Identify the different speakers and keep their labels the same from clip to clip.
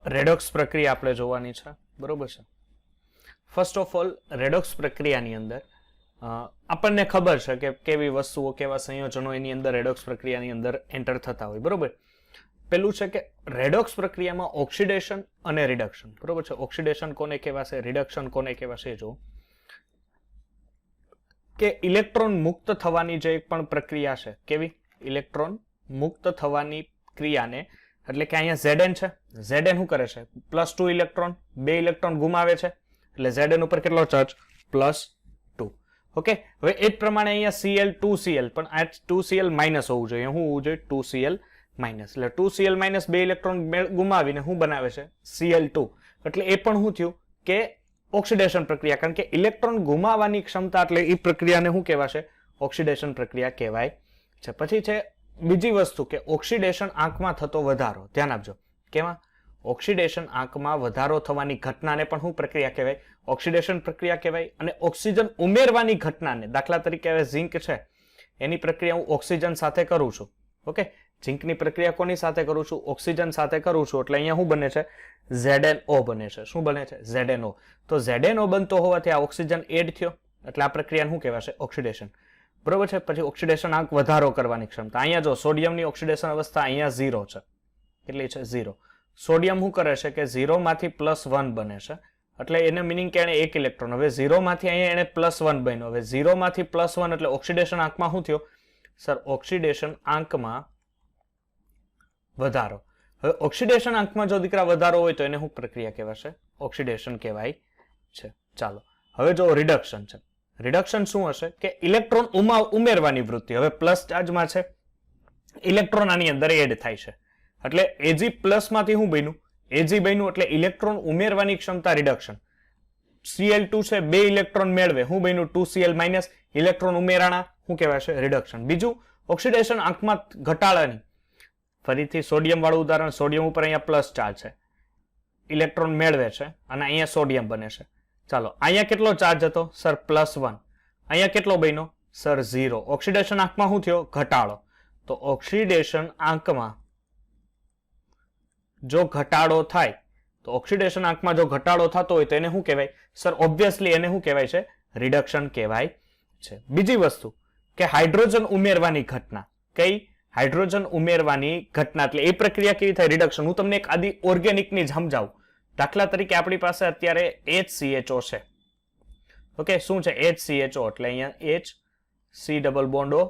Speaker 1: Redox પ્રક્રિયા આપણે જોવાની છે, બરોબર છે. ફર્સ્ટ ઓફ ઓલ રેડોક્સ પ્રક્રિયાની અંદર આપણને ખબર છે કે કેવી વસ્તુઓ કેવા સંયોજનો એની અંદર રેડોક્સ પ્રક્રિયાની અંદર એન્ટર થતા હોય, બરોબર. પેલું છે કે રેડોક્સ પ્રક્રિયામાં ઓક્સિડેશન અને રિડક્શન, બરોબર છે. ઓક્સિડેશન કોને કહેવાશે, રિડક્શન કોને કહેવાશે, જો કે ઇલેક્ટ્રોન મુક્ત થવાની જે પણ પ્રક્રિયા છે, કેવી ઇલેક્ટ્રોન મુક્ત થવાની ક્રિયાને, એટલે કે અહીંયા Zn છે, Zn શું કરે છે, +2 ઇલેક્ટ્રોન, 2 ઇલેક્ટ્રોન ગુમાવે છે, એટલે Zn ઉપર કેટલો ચાર્જ, +2. ઓકે, હવે એ જ પ્રમાણે અહીંયા Cl 2Cl, પણ આ 2Cl માઇનસ હોવું જોઈએ, શું હોવું જોઈએ, 2Cl માઇનસ, એટલે 2Cl માઇનસ 2 ઇલેક્ટ્રોન ગુમાવીને શું બનાવે છે, Cl2, એટલે એ પણ શું થયું કે ઓક્સિડેશન પ્રક્રિયા, કારણ કે ઇલેક્ટ્રોન ગુમાવવાની ક્ષમતા, એટલે એ પ્રક્રિયાને શું કહેવાશે, ઓક્સિડેશન પ્રક્રિયા કહેવાય છે. પછી છે બીજી વસ્તુ કે ઓક્સિડેશન આંકમાં થતો વધારો, ધ્યાન આપજો, કેમાં ઓક્સિડેશન આંકમાં વધારો થવાની ઘટનાને પણ શું પ્રક્રિયા કહેવાય, ઓક્સિડેશન પ્રક્રિયા કહેવાય. અને ઓક્સિજન ઉમેરવાની ઘટનાને, દાખલા તરીકે હવે ઝિંક છે એની પ્રક્રિયા હું ઓક્સિજન સાથે કરું છું, ઓકે, ઝિંકની પ્રક્રિયા કોની સાથે કરું છું, ઓક્સિજન સાથે કરું છું, એટલે અહીંયા શું બને છે, ZnO બને છે. શું બને છે, ZnO. તો ZnO બનતો હોવાથી આ ઓક્સિજન એડ થયો, એટલે આ પ્રક્રિયાને શું કહેવાશે, ઓક્સિડેશન, બરોબર છે. પછી ઓક્સિડેશન આંક વધારો કરવાની ક્ષમતા, અહીંયા જો સોડિયમની ઓક્સિડેશન અવસ્થા અહીંયા 0 છે, કેટલી છે, 0. સોડિયમ શું કરે છે કે 0 માંથી +1 બને છે, એટલે એને મિનિંગ કે એને 1 ઇલેક્ટ્રોન, હવે 0 માંથી અહીંયા એને +1 બન્યો, હવે 0 માંથી +1 એટલે ઓક્સિડેશન આંકમાં શું થયો, સર ઓક્સિડેશન આંકમાં વધારો. હવે ઓક્સિડેશન આંકમાં જો દીકરા વધારો હોય તો એને શું પ્રક્રિયા કહેવાશે, ઓક્સિડેશન કહેવાય છે. ચાલો હવે જો રિડક્શન છે, રિડક્શન શું હશે કે ઇલેક્ટ્રોન ઉમેરવાની વૃત્તિ, હવે પ્લસ ચાર્જમાં છે, ઇલેક્ટ્રોન આની અંદર એડ થાય છે, એટલે Ag+ માંથી શું બન્યું, Ag બન્યું, એટલે ઇલેક્ટ્રોન ઉમેરવાની ક્ષમતા રિડક્શન. Cl2 છે, 2 ઇલેક્ટ્રોન મેળવે, શું બન્યું, 2Cl માઇનસ, ઇલેક્ટ્રોન ઉમેરાણા, શું કહેવાશે, રિડક્શન. બીજું ઓક્સિડેશન આંકમાં ઘટાડાની, ફરીથી સોડિયમ વાળું ઉદાહરણ, સોડિયમ ઉપર અહીંયા પ્લસ ચાર્જ છે, ઇલેક્ટ્રોન મેળવે છે અને અહીંયા સોડિયમ બને છે. ચાલો અહીંયા કેટલો ચાર્જ હતો, સર +1, અહીંયા કેટલો બન્યો, સર 0. ઓક્સિડેશન આંકમાં શું થયો, ઘટાડો. તો ઓક્સિડેશન આંકમાં જો ઘટાડો થાય, તો ઓક્સિડેશન આંકમાં જો ઘટાડો થતો હોય તો એને શું કહેવાય, સર ઓબ્વિયસલી એને શું કહેવાય છે, રિડક્શન કહેવાય છે. બીજી વસ્તુ કે હાઇડ્રોજન ઉમેરવાની ઘટના, કઈ હાઇડ્રોજન ઉમેરવાની ઘટના, એટલે એ પ્રક્રિયા કેવી થાય, રિડક્શન. હું તમને એક આદિ ઓર્ગેનિકની સમજાવું. દાખલા તરીકે આપણી પાસે અત્યારે HCHO છે, ઓકે, શું છે HCHO, એટલે અહીંયા HC double bond O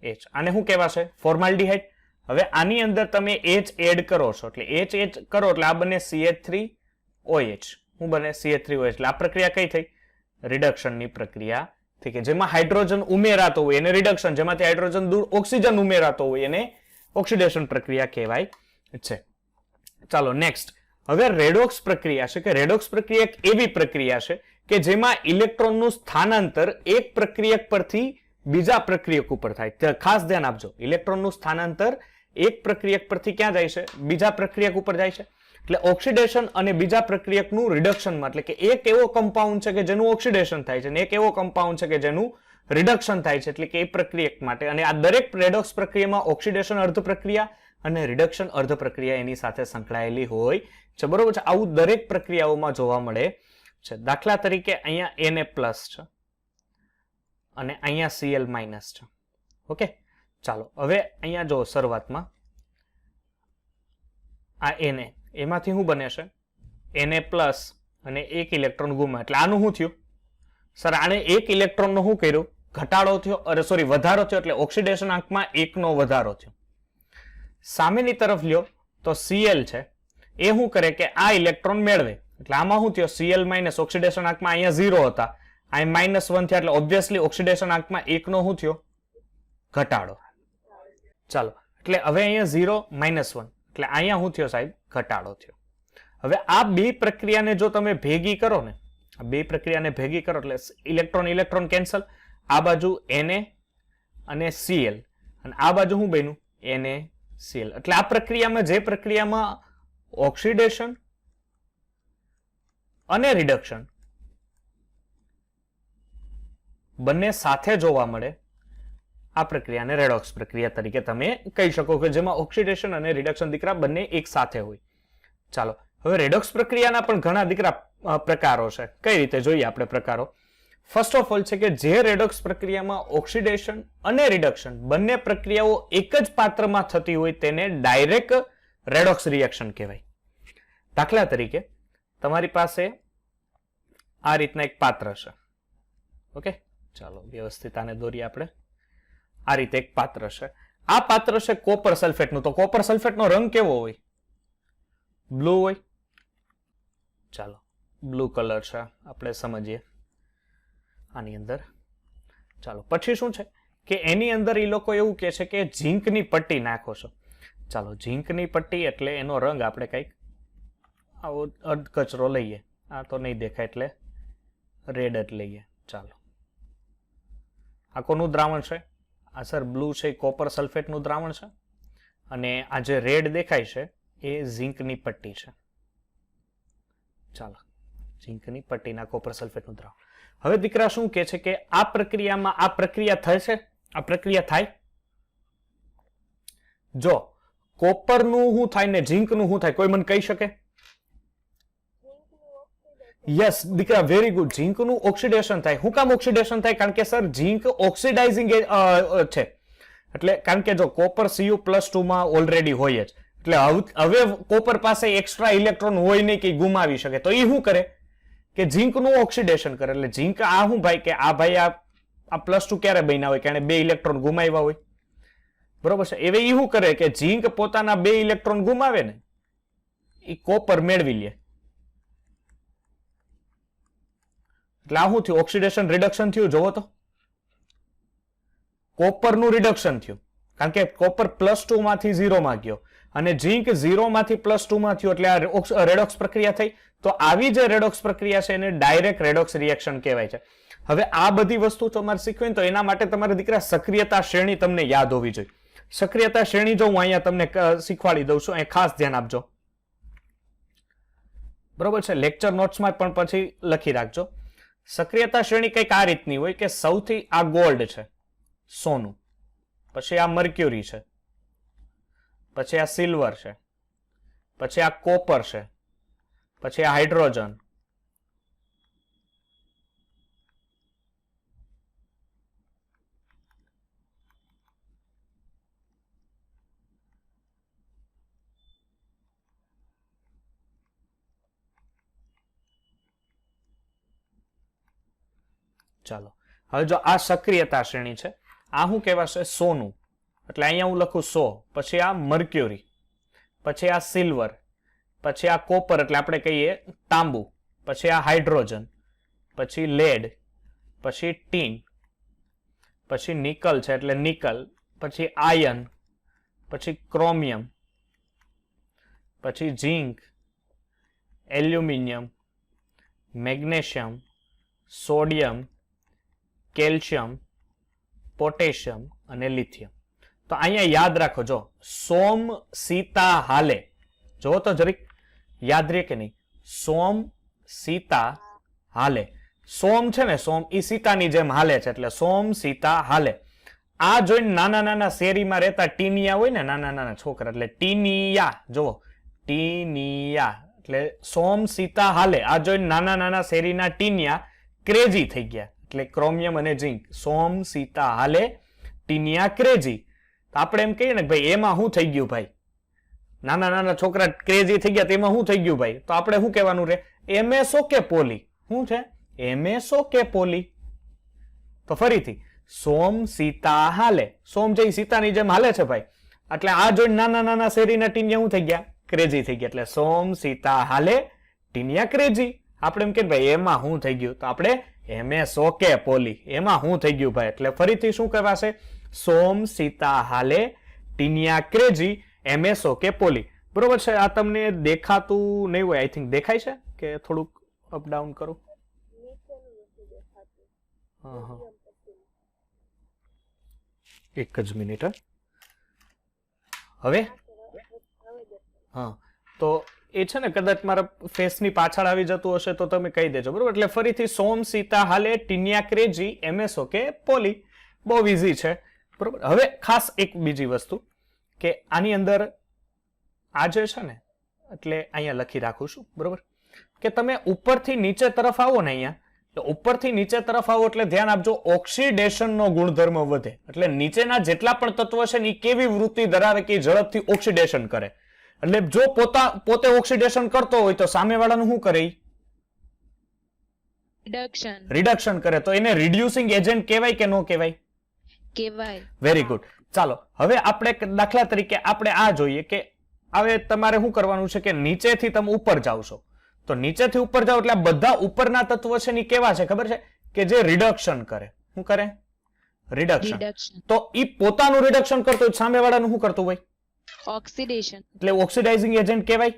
Speaker 1: H, આને શું કહેવાશે, ફોર્માલ્ડિહાઇડ. હવે આની અંદર તમે H એડ કરો છો, એટલે H એડ કરો એટલે આ બને CH3OH, શું બને, CH3OH, એટલે આ પ્રક્રિયા કઈ થઈ, રિડક્શનની પ્રક્રિયા થઈ, કે જેમાં હાઇડ્રોજન ઉમેરાતો હોય એને રિડક્શન, જેમાંથી હાઇડ્રોજન દૂર ઓક્સિજન ઉમેરાતો હોય એને ઓક્સિડેશન પ્રક્રિયા કહેવાય છે. ચાલો નેક્સ્ટ, હવે રેડોક્સ પ્રક્રિયા છે, કે રેડોક્સ પ્રક્રિયા એક એવી પ્રક્રિયા છે કે જેમાં ઇલેક્ટ્રોનનું સ્થાનાંતર એક પ્રક્રિયક પરથી બીજા પ્રક્રિયક ઉપર થાય. ખાસ ધ્યાન આપજો, ઇલેક્ટ્રોનનું સ્થાનાંતર એક પ્રક્રિયક પરથી ક્યાં જાય છે, બીજા પ્રક્રિયક ઉપર જાય છે. એટલે ઓક્સિડેશન અને બીજા પ્રક્રિયકનું રિડક્શનમાં, એટલે કે એક એવો કમ્પાઉન્ડ છે કે જેનું ઓક્સિડેશન થાય છે અને એક એવો કમ્પાઉન્ડ છે કે જેનું રિડક્શન થાય છે, એટલે કે એ પ્રક્રિયક માટે. અને આ દરેક રેડોક્સ પ્રક્રિયામાં ઓક્સિડેશન અર્ધ પ્રક્રિયા અને રિડક્શન અર્ધ પ્રક્રિયા એની સાથે સંકળાયેલી હોય છે, બરોબર છે. આવું દરેક પ્રક્રિયાઓમાં જોવા મળે છે. દાખલા તરીકે અહીંયા Na+ છે અને અહીંયા Cl- છે, ઓકે. ચાલો હવે અહીંયા જો શરૂઆતમાં આ Na, એમાંથી શું બને છે, Na+ અને 1 ઇલેક્ટ્રોન ગુમે, એટલે આનું શું થયું, સર આને 1 ઇલેક્ટ્રોનનો શું કર્યું, ઘટાડો થયો, અરે સોરી વધારો થયો, એટલે ઓક્સિડેશન આંકમાં 1નો વધારો થયો. સામેની તરફ લ્યો તો Cl છે, એ શું કરે કે આ ઇલેક્ટ્રોન મેળવે, એટલે આમાં શું થયો, Cl- ઓક્સિડેશન આંકમાં અહીંયા 0 હતા, અહીં -1 થયા, એટલે ઓબ્વિયસલી ઓક્સિડેશન આંકમાં 1નો શું થયો, ઘટાડો. ચાલો એટલે હવે અહીંયા 0 -1, એટલે અહીંયા શું થયો સાહેબ, ઘટાડો થયો. હવે આ બે પ્રક્રિયાને જો તમે ભેગી કરો ને, આ બે પ્રક્રિયાને ભેગી કરો એટલે ઇલેક્ટ્રોન ઇલેક્ટ્રોન કેન્સલ, આ બાજુ Na અને Cl, અને આ બાજુ શું બન્યું, NaCl. એટલે આ પ્રક્રિયામાં, જે પ્રક્રિયામાં ઓક્સિડેશન અને રિડક્શન બંને સાથે જોવા મળે, આ પ્રક્રિયાને રેડોક્સ પ્રક્રિયા તરીકે તમે કહી શકો, કે જેમાં ઓક્સિડેશન અને રિડક્શન દીકરા બંને એક સાથે હોય. ચાલો હવે રેડોક્સ પ્રક્રિયાના પણ ઘણા દીકરા પ્રકારો છે. કઈ રીતે જોઈએ આપણે પ્રકારો? ફર્સ્ટ ઓફ ઓલ છે કે જે રેડોક્સ પ્રક્રિયામાં ઓક્સિડેશન અને રિડક્શન બંને પ્રક્રિયાઓ એક જ પાત્રમાં થતી હોય તેને ડાયરેક્ટ રેડોક્સ રિએક્શન કહેવાય. દાખલા તરીકે તમારી પાસે આ રીતના એક પાત્ર છે. ઓકે, ચાલો વ્યવસ્થિત આને દોરીએ આપણે. આ રીતે એક પાત્ર છે. આ પાત્ર છે કોપર સલ્ફેટનું. તો કોપર સલ્ફેટનો રંગ કેવો હોય? બ્લુ હોય. ચાલો બ્લુ કલર છે, આપણે સમજીએ આની અંદર. ચાલો પછી શું છે કે એની અંદર એ લોકો એવું કહે છે કે ઝીંકની પટ્ટી નાખો છો. ચાલો ઝીંકની પટ્ટી એટલે એનો રંગ આપણે કંઈક આવો અર્ધ કચરો લઈએ. આ તો નહીં દેખાય એટલે રેડ જ લઈએ. ચાલો આ કોનું દ્રાવણ છે? આ સર બ્લુ છે એ કોપર સલ્ફેટનું દ્રાવણ છે અને આ જે રેડ દેખાય છે એ ઝીંકની પટ્ટી છે. ચાલો ઝીંકની પટ્ટીના કોપર સલ્ફેટનું દ્રાવણ. હવે દીકરા શું કહે છે કે આ પ્રક્રિયામાં આ પ્રક્રિયા થશે, આ પ્રક્રિયા થાય. જો કોપરનું શું થાય ને ઝીંકનું શું થાય, કોઈ મને કહી શકે? યસ દીકરા, વેરી ગુડ. ઝીંકનું ઓક્સિડેશન થાય. શું કામ ઓક્સિડેશન થાય? કારણ કે સર ઝીંક ઓક્સિડાઇઝિંગ છે. એટલે કારણ કે જો કોપર Cu+2 માં ઓલરેડી હોય જ, એટલે હવે કોપર પાસે એક્સ્ટ્રા ઇલેક્ટ્રોન હોય નહીં કે ગુમાવી શકે. તો એ શું કરે કે ઝીંકનું ઓક્સિડેશન કરે. એટલે ઝીંક આ શું ભાઈ કે આ ભાઈ આ +2 ક્યારે બન્યા હોય? કે 2 ઇલેક્ટ્રોન ગુમાવ્યા હોય. બરોબર છે. હવે એ શું કરે કે ઝીંક પોતાના 2 ઇલેક્ટ્રોન ગુમાવે ને એ કોપર મેળવી લે. એટલે આ શું થયું? ઓક્સિડેશન રિડક્શન થયું. જોવો તો કોપરનું રિડક્શન થયું કારણ કે કોપર +2 માંથી 0 માં ગયો અને ઝીંક 0 માંથી +2 માં થયું એટલે આ રેડોક્સ પ્રક્રિયા થઈ. તો આવી જે રેડોક્સ પ્રક્રિયા છે એને ડાયરેક્ટ રેડોક્સ રિએક્શન કહેવાય છે. હવે આ બધી વસ્તુ તમારે શીખવી તો એના માટે તમારે દીકરા સક્રિયતા શ્રેણી તમને યાદ હોવી જોઈએ. સક્રિયતા શ્રેણી જો હું અહીંયા તમને શીખવાડી દઉં છું, અહીંયા ખાસ ધ્યાન આપજો. બરોબર છે. લેક્ચર નોટ્સમાં પણ પછી લખી રાખજો. સક્રિયતા શ્રેણી કંઈક આ રીતની હોય કે સૌથી આ ગોલ્ડ છે, સોનું, પછી આ મર્ક્યુરી છે, પછી આ સિલ્વર છે, પછી આ કોપર છે, પછી આ હાઇડ્રોજન, ચાલો હવે જો આ સક્રિયતા શ્રેણી છે, આ શું કહેવાશે? સોનું. એટલે અહીંયા હું લખું 100, પછી આ મર્ક્યુરી, પછી આ સિલ્વર, પછી આ કોપર એટલે આપણે કહીએ તાંબુ, પછી આ હાઇડ્રોજન, પછી લેડ, પછી ટીન, પછી નિકલ છે એટલે નિકલ, પછી આયન, પછી ક્રોમિયમ, પછી zinc, aluminium, magnesium, sodium, calcium, potassium અને લિથિયમ. તો અહીંયા યાદ રાખો, જો સોમ સીતા હાલે, જો તો જરીક યાદ રહે કે નહીં? સોમ સીતા હાલે. સોમ છે ને, સોમ ઈ સીતાની જેમ હાલે છે એટલે સોમ સીતા હાલે. આ જોઈને નાના નાના શેરીમાં રહેતા ટીનિયા હોય ને, નાના નાના છોકરા, એટલે ટીનિયા. જુઓ ટીનિયા એટલે સોમ સીતા હાલે. આ જોઈને નાના નાના શેરીના ટીનિયા ક્રેઝી થઈ ગયા. એટલે ક્રોમિયમ અને ઝીંક, સોમ સીતા હાલે, ટીનિયા ક્રેઝી. તો આપણે એમ કહીએ ને ભાઈ એમાં શું થઈ ગયું ભાઈ? નાના નાના છોકરા ક્રેઝી થઈ ગયા તેમાં શું થઈ ગયું ભાઈ? તો આપણે શું કહેવાનું રે? એમએસઓ કે પોલી. શું છે? એમએસઓ કે પોલી. તો ફરીથી સોમ સીતા હાલે. સોમ જે સીતાની જેમ હાલે છે ભાઈ, એટલે આ જોઈને નાના નાના શેરીના ટીનિયા શું થઈ ગયા? ક્રેઝી થઈ ગયા. એટલે સોમ સીતા હાલે, ટીનિયા ક્રેઝી. આપણે એમ કે ભાઈ એમાં શું થઈ ગયું? તો આપણે એમએસઓ કે પોલી, એમાં શું થઈ ગયું ભાઈ? એટલે ફરીથી શું કહેવાશે? સોમ સીતા હાલે, ટીનિયા ક્રેઝી, એમએસઓ કે પોલી. બરોબર છે. આ તમને દેખાતું નહીં હોય, આઈ થિંક દેખાય છે કે થોડુંક અપ ડાઉન કરું? એક જ મિનિટ. હવે હા, તો એ છે ને કદાચ મારા ફેસની પાછળ આવી જતું હશે તો તમે કહી દેજો. બરોબર. એટલે ફરીથી સોમ સીતા હાલે, ટીનિયા ક્રેઝી, એમએસઓ કે પોલી. બહુ ઇઝી છે. બરોબર. હવે ખાસ એક બીજી વસ્તુ કે આની અંદર આ જે છે ને એટલે અહીંયા લખી રાખું છું, બરોબર, કે તમે ઉપરથી નીચે તરફ આવો ને અહીંયા, તો ઉપરથી નીચે તરફ આવો એટલે ધ્યાન આપજો, ઓક્સિડેશનનો ગુણધર્મ વધે. એટલે નીચેના જેટલા પણ તત્વો છે ને એ કેવી વૃત્તિ ધરાવે કે ઝડપથી ઓક્સિડેશન કરે. એટલે જો પોતે ઓક્સિડેશન કરતો હોય તો સામેવાળાનું શું કરે? રિડક્શન કરે. તો એને રિડ્યુસિંગ એજન્ટ કહેવાય કે ન કહેવાય?
Speaker 2: કહેવાય.
Speaker 1: Very good. ચાલો હવે આપણે દાખલા તરીકે આપણે આ જોઈએ કે હવે તમારે શું કરવાનું છે કે નીચેથી તમે ઉપર જાવ છો, તો નીચેથી ઉપર જાવ એટલે બધા ઉપરના તત્વો છે ને કેવા છે ખબર છે? કે જે રિડક્શન કરે. શું કરે? રિડક્શન. તો ઈ પોતાનું રિડક્શન કરતો હોય, સામેવાળાનું શું કરતું હોય?
Speaker 2: ઓક્સિડેશન.
Speaker 1: એટલે ઓક્સિડાઇઝિંગ એજન્ટ કહેવાય.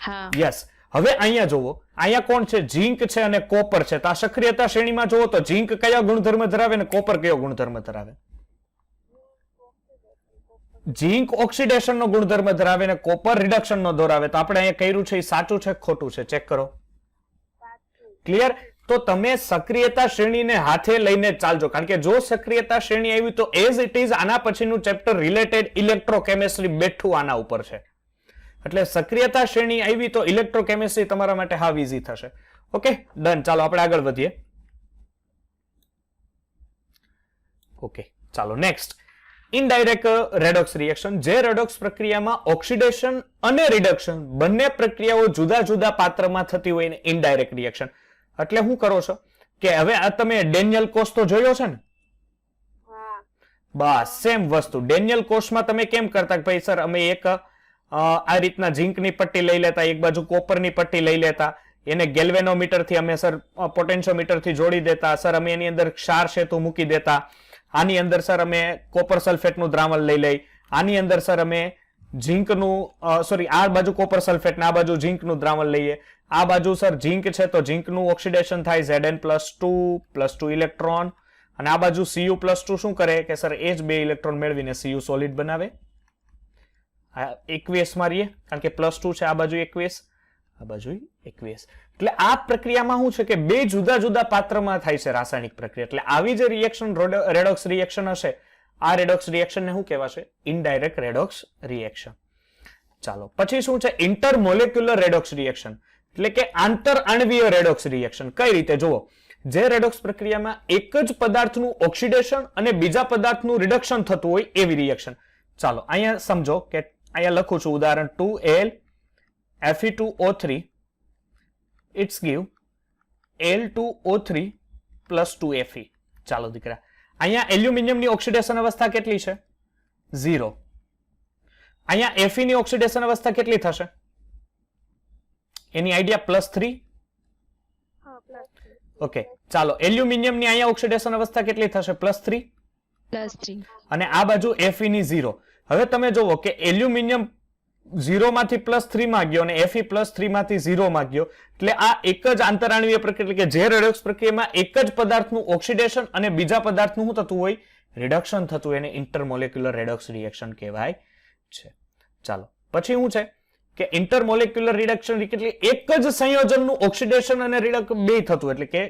Speaker 2: હા,
Speaker 1: યસ. હવે અહીંયા જોવો, અહીંયા કોણ છે? ઝીંક છે અને કોપર છે. તો આ સક્રિયતા શ્રેણીમાં જોવો તો ઝીંક કયા ગુણધર્મ ધરાવે ને કોપર કયો ગુણધર્મ ધરાવે? ઝીંક ઓક્સિડેશનનો ગુણધર્મ ધરાવે ને કોપર રિડક્શનનો ધરાવે. તો આપણે અહીંયા કર્યું છે એ સાચું છે ખોટું છે? ચેક કરો. ક્લિયર? તો તમે સક્રિયતા શ્રેણીને હાથે લઈને ચાલજો, કારણ કે જો સક્રિયતા શ્રેણી આવી તો એઝ ઇટ ઇઝ આના પછીનું ચેપ્ટર રિલેટેડ ઇલેક્ટ્રોકેમિસ્ટ્રી બેઠું આના ઉપર છે. એટલે સક્રિયતા શ્રેણી આવી તો ઇલેક્ટ્રોકેમિસ્ટ્રી તમારા માટે હાવ ઈઝી થશે. Okay, done. ચાલો આપણે આગળ વધીએ. ઓકે, ચાલો નેક્સ્ટ, ઇનડાયરેક્ટ રેડોક્સ રિએક્શન. જે રેડોક્સ પ્રક્રિયામાં ઓક્સિડેશન અને રિડક્શન બંને પ્રક્રિયાઓ જુદા જુદા પાત્રમાં થતી હોય ને ઇનડાયરેક્ટ રિએક્શન. એટલે શું કરો છો કે હવે આ તમે ડેનિયલ કોષ તો જોયો છે ને? બસ સેમ વસ્તુ. ડેનિયલ કોષમાં તમે કેમ કરતા કે ભાઈ સર અમે એક આ રીતના ઝીંકની પટ્ટી લઈ લેતા, એક બાજુ કોપરની પટ્ટી લઈ લેતા, એને ગેલ્વેનોમીટર થી અમે સર પોટેન્શિયોમીટર થી જોડી દેતા, સર અમે એની અંદર ક્ષાર સેતુ મૂકી દેતા, આની અંદર સર અમે કોપર સલ્ફેટનું દ્રાવણ લઈ લઈ, આની અંદર સર અમે ઝીંકનું સોરી આ બાજુ કોપર સલ્ફેટ ને આ બાજુ ઝીંકનું દ્રાવણ લઈએ, આ બાજુ સર ઝીંક છે તો ઝીંકનું ઓક્સિડેશન થાય Zn+2 ઇલેક્ટ્રોન, અને આ બાજુ Cu+2 શું કરે કે સર એ જ બે ઇલેક્ટ્રોન મેળવીને Cu સોલિડ બનાવે. 21 મારીએ કારણ કે +2 છે, આ બાજુ 21, આ બાજુ 21. એટલે આ પ્રક્રિયામાં શું છે કે બે જુદા જુદા પાત્રમાં થાય છે રાસાયણિક પ્રક્રિયા. એટલે આવી જે રિએક્શન રેડોક્સ રિએક્શન હશે, આ રેડોક્સ રિએક્શનને શું કહેવાશે? Indirect redox reaction. ચાલો પછી શું છે? ઇન્ટરમોલેક્યુલર રેડોક્સ રિએક્શન, એટલે કે આંતર આણ્વીય રેડોક્સ રિએક્શન. કઈ રીતે? જુઓ, જે રેડોક્સ પ્રક્રિયામાં એક જ પદાર્થનું ઓક્સિડેશન અને બીજા પદાર્થનું રિડક્શન થતું હોય એવી રિએક્શન. ચાલો અહીંયા સમજો કે અહીંયા લખું છું ઉદાહરણ 2Al Fe2O3 it's give Al2O3 + 2Fe. ચાલો દીકરા, અહીંયા એલ્યુમિનિયમની ઓક્સિડેશન અવસ્થા કેટલી છે? 0. અહીંયા Fe ની ઓક્સિડેશન અવસ્થા કેટલી થશે? એની આઈડિયા +3. ઓકે, ચાલો એલ્યુમિનિયમની અહીંયા ઓક્સિડેશન અવસ્થા કેટલી થશે? +3. અને આ બાજુ Fe ની 0. હવે તમે જોવો કે એલ્યુમિનિયમ 0 માંથી +3 માં ગયો અને Fe +3 માંથી 0 માં ગયો. એટલે આ એક જ આંતરાણ્વીય પ્રક્રિયા, એટલે કે જે રેડોક્સ પ્રક્રિયામાં એક જ પદાર્થનું ઓક્સિડેશન અને બીજા પદાર્થનું શું થતું હોય? રિડક્શન થતું હોય, એને ઇન્ટરમોલેક્યુલર રેડોક્સ રિએક્શન કહેવાય છે. ચાલો પછી શું છે કે ઇન્ટરમોલેક્યુલર રિડક્શન એટલે એક જ સંયોજનનું ઓક્સિડેશન અને રિડક્શન બે થતું, એટલે કે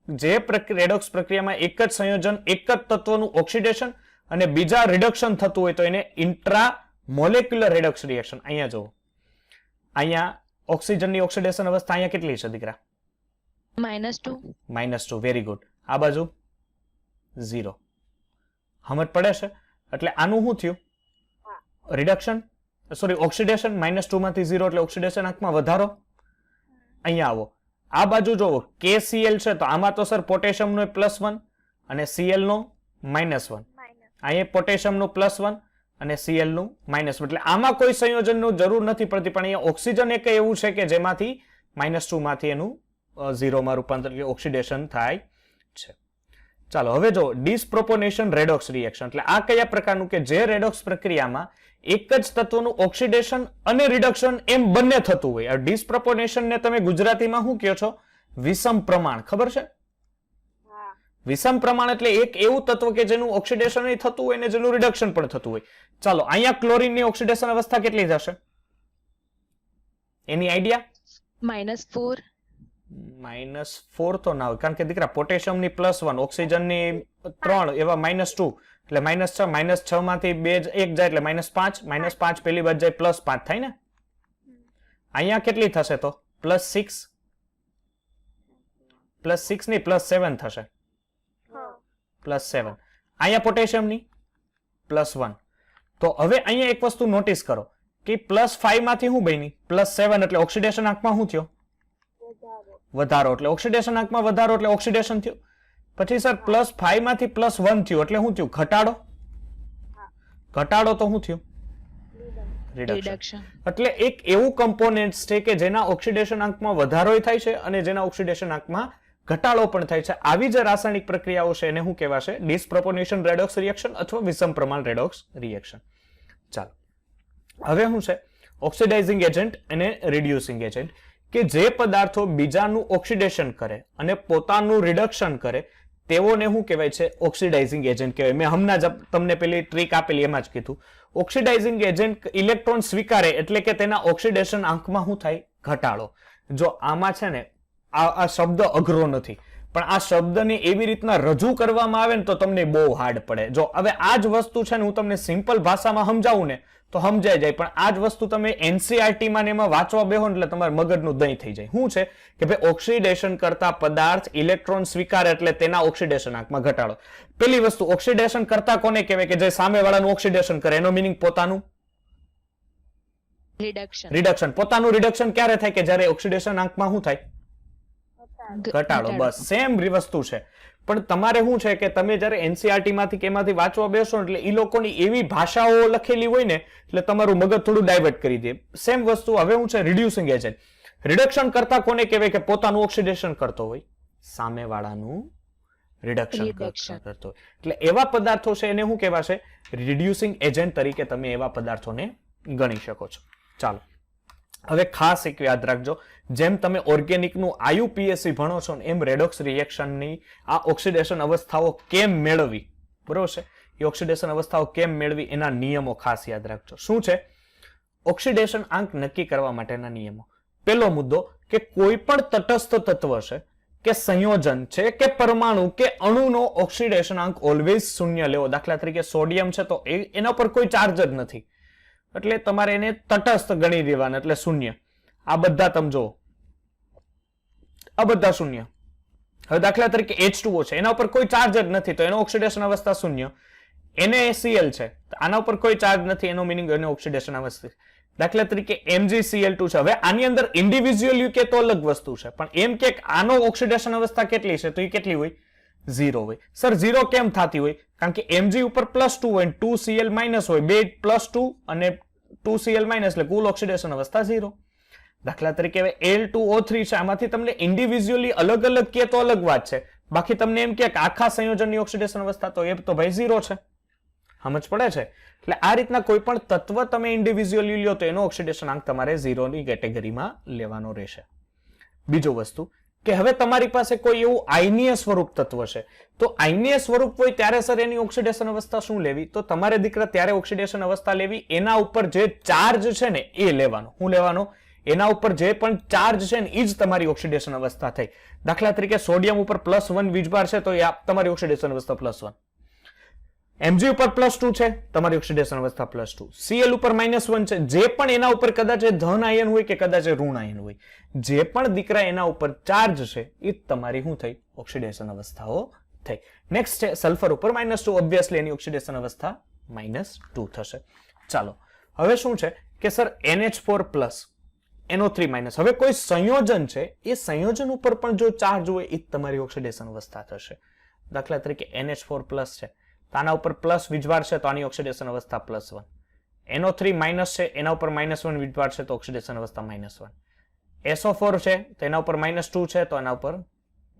Speaker 1: જે રેડોક્સ પ્રક્રિયામાં એક જ સંયોજન એક જ તત્વનું ઓક્સિડેશન અને બીજા રિડક્શન થતું હોય તો એને ઇન્ટ્રા મોલેક્યુલર રેડોક્સ રિએક્શન. અહીંયા જુઓ, અહીંયા ઓક્સિજનની ઓક્સિડેશન અવસ્થા અહીંયા કેટલી છે દીકરા? -2. Very good. આ બાજુ 0. સમજ પડે છે? એટલે આનું શું થયું? Reduction sorry oxidation. -2 માંથી 0 એટલે ઓક્સિડેશન આંકમાં વધારો. અહીંયા આવો, આ બાજુ જોવો KCl છે તો આમાં તો સર પોટેશિયમનો +1 અને Cl નો -1. અહીંયા પોટેશિયમનું +1 અને Cl નું -1. એટલે આમાં કોઈ સંયોજનનું જરૂર નથી પડતી, પણ અહીંયા ઓક્સિજન એક એવું છે કે જેમાંથી -2 માંથી એનું 0 માં રૂપાંતર ઓક્સિડેશન થાય છે. ચાલો હવે જો ડિસ્પ્રોપોર્શનેશન રેડોક્સ રિએક્શન, એટલે આ કયા પ્રકારનું કે જે રેડોક્સ પ્રક્રિયામાં એક જ તત્વનું ઓક્સિડેશન અને રિડક્શન એમ બંને થતું હોય. આ ડિસ્પ્રોપોર્શનેશન ને તમે ગુજરાતીમાં શું કહો છો? વિષમ પ્રમાણ. ખબર છે? વિષમ પ્રમાણ એટલે એક એવું તત્વ કે જેનું ઓક્સિડેશન થતું હોય ને જેનું રિડક્શન પણ થતું હોય. ચાલો અહીંયા ક્લોરીનની ઓક્સિડેશન અવસ્થા કેટલી થશે? એની આઈડિયા?
Speaker 2: -4.
Speaker 1: -4 તો ના હોય, કારણ કે દીકરા પોટેશિયમની +1, ઓક્સિજનની 3, એવા -2 એટલે -6 માંથી 2 1 જાય એટલે -5, -5 પેલી બાજુ જાય +5 થાય ને. અહીંયા કેટલી થશે તો +6 +6 ની +7 થશે +7 અહીંયા પોટેશિયમની +1 તો હવે અહીંયા એક વસ્તુ નોટિસ કરો કે +5 માંથી શું બની +7 એટલે ઓક્સિડેશન આંકમાં શું થયો વધારો એટલે ઓક્સિડેશન આંકમાં વધારો એટલે ઓક્સિડેશન થયું પછી સર +5 માંથી +1 થયું એટલે શું થયું ઘટાડો ઘટાડો તો શું થયું રિડક્શન
Speaker 2: રિડક્શન
Speaker 1: એટલે એક એવું કમ્પોનેન્ટ છે કે જેના ઓક્સિડેશન આંકમાં વધારો થાય છે અને જેના ઓક્સિડેશન આંકમાં ઘટાડો પણ થાય છે આવી જ રાસાયણિક પ્રક્રિયાઓ છે એને શું કહેવાશે ડિસપ્રોપોર્શનલ રેડોક્સ રિએક્શન અથવા વિષમ પ્રમાણ રેડોક્સ રિએક્શન ચાલો હવે શું છે ઓક્સિડાઇઝિંગ એજન્ટ અને રિડ્યુસિંગ એજન્ટ કે જે પદાર્થો બીજાનું ઓક્સિડેશન કરે અને પોતાનું રિડક્શન કરે તેઓને શું કહેવાય છે ઓક્સિડાઇઝિંગ એજન્ટ કહેવાય મેં હમણાં જ તમને પેલી ટ્રીક આપેલી એમાં જ કીધું ઓક્સિડાઇઝિંગ એજન્ટ ઇલેક્ટ્રોન સ્વીકારે એટલે કે તેના ઓક્સિડેશન આંકમાં શું થાય ઘટાડો જો આમાં છે ને આ શબ્દ અઘરો નથી પણ આ શબ્દને એવી રીતના રજૂ કરવામાં આવે ને તો તમને બહુ હાર્ડ પડે જો હવે આ જ વસ્તુ છે ને હું તમને સિમ્પલ ભાષામાં સમજાવું ને તો સમજાઈ જાય પણ આ જ વસ્તુ તમે એનસીઆરટી માં ને એમાં વાંચવા બેહો એટલે તમારા મગજનું દહીં થઈ જાય શું છે કે ભાઈ ઓક્સિડેશન કરતા પદાર્થ ઇલેક્ટ્રોન સ્વીકારે એટલે તેના ઓક્સિડેશન આંકમાં ઘટાડો પેલી વસ્તુ ઓક્સિડેશન કરતા કોને કહેવાય કે જે સામેવાળાનું ઓક્સિડેશન કરે એનો મિનિંગ પોતાનું રિડક્શન પોતાનું રિડક્શન ક્યારે થાય કે જ્યારે ઓક્સિડેશન આંકમાં શું થાય ઘટાડો બસ સેમ વસ્તુ છે પણ તમારે શું છે કે તમે જ્યારે એનસીઆરટી માંથી કે એમાંથી વાંચવા બેસો એટલે એ લોકોની એવી ભાષાઓ લખેલી હોય ને એટલે તમારું મગજ થોડું ડાયવર્ટ કરી દે સેમ વસ્તુ હવે શું છે રિડ્યુસિંગ એજન્ટ રિડક્શન કરતા કોને કહેવાય કે પોતાનું ઓક્સિડેશન કરતો હોય સામેવાળાનું રિડક્શન કરતો હોય એટલે એવા પદાર્થો છે એને શું કહેવાશે રિડ્યુસિંગ એજન્ટ તરીકે તમે એવા પદાર્થોને ગણી શકો છો ચાલો હવે ખાસ એક યાદ રાખજો જેમ તમે ઓર્ગેનિકનું આયુપીએસસી ભણો છો એમ રેડોક્સ રિએક્શનની આ ઓક્સિડેશન અવસ્થાઓ કેમ મેળવી બરોબર છે એ ઓક્સિડેશન અવસ્થાઓ કેમ મેળવી એના નિયમો ખાસ યાદ રાખજો શું છે ઓક્સિડેશન આંક નક્કી કરવા માટેના નિયમો પહેલો મુદ્દો કે કોઈ પણ તટસ્થ તત્વ છે કે સંયોજન છે કે પરમાણુ કે અણુનો ઓક્સિડેશન આંક ઓલવેઝ શૂન્ય લેવો દાખલા તરીકે સોડિયમ છે તો એના પર કોઈ ચાર્જ જ નથી એટલે તમારે એને તટસ્થ ગણી દેવાના એટલે શૂન્ય આ બધા તમે જુઓ આ બધા શૂન્ય હવે દાખલા તરીકે H2O છે એના ઉપર કોઈ ચાર્જ જ નથી તો એનો ઓક્સિડેશન અવસ્થા શૂન્ય NaCl છે આના ઉપર કોઈ ચાર્જ નથી એનો મીનિંગ એનો ઓક્સિડેશન અવસ્થા દાખલા તરીકે MgCl2 છે હવે આની અંદર ઇન્ડિવિડ્યુઅલ કે તો અલગ વસ્તુ છે પણ એમ કે આનો ઓક્સિડેશન અવસ્થા કેટલી છે તો એ કેટલી હોય 0 હોય સર 0 કેમ થતી હોય કારણ કે Mg ઉપર +2 હોય 2Cl- હોય બે +2 અને 2Cl- એટલે કુલ ઓક્સિડેશન અવસ્થા 0 દાખલા તરીકે હવે Al2O3 છે આમાંથી તમને ઇન્ડિવિડ્યુઅલી અલગ અલગ કે તો અલગ વાત છે બાકી તમને એમ કે આખા સંયોજનની ઓક્સિડેશન અવસ્થા તો એ તો ભાઈ 0 છે સમજ પડે છે એટલે આ રીતના કોઈ પણ તત્વ તમે ઇન્ડિવિડ્યુઅલી લ્યો તો એનો ઓક્સિડેશન આંક તમારે 0 ની કેટેગરીમાં લેવાનો રહેશે બીજો વસ્તુ કે હવે તમારી પાસે કોઈ એવું આયનીય સ્વરૂપ તત્વ છે તો આયનીય સ્વરૂપ હોય ત્યારે સર એની ઓક્સિડેશન અવસ્થા શું લેવી તો તમારે દીકરા ત્યારે ઓક્સિડેશન અવસ્થા લેવી એના ઉપર જે ચાર્જ છે ને એ લેવાનો શું લેવાનો એના ઉપર જે પણ ચાર્જ છે ને એ જ તમારી ઓક્સિડેશન અવસ્થા થઈ દાખલા તરીકે સોડિયમ ઉપર +1 વીજભાર છે તો એ તમારી ઓક્સિડેશન અવસ્થા +1 Mg ઉપર +2 છે તમારી ઓક્સિડેશન અવસ્થા +2 Cl ઉપર -1 છે જે પણ એના ઉપર કદાચ ધન આયન હોય કે કદાચ ઋણ આયન હોય જે પણ દીકરા એના ઉપર ચાર્જ છે એ તમારી શું થઈ ઓક્સિડેશન અવસ્થાઓ થઈ નેક્સ્ટ છે સલ્ફર ઉપર -2 ઓબ્વિયસલી એની ઓક્સિડેશન અવસ્થા -2 થશે ચાલો હવે શું છે કે સર NH4+ NO3- હવે કોઈ સંયોજન છે એ સંયોજન ઉપર પણ જો ચાર્જ હોય એ તમારી ઓક્સિડેશન અવસ્થા થશે દાખલા તરીકે NH4+ છે તો આના ઉપર પ્લસ વીજભાર છે તો આની ઓક્સિડેશન અવસ્થા +1 NO3- છે એના ઉપર -1 વીજભાર છે તો ઓક્સિડેશન અવસ્થા -1 SO4 છે તો એના ઉપર -2 છે તો એના ઉપર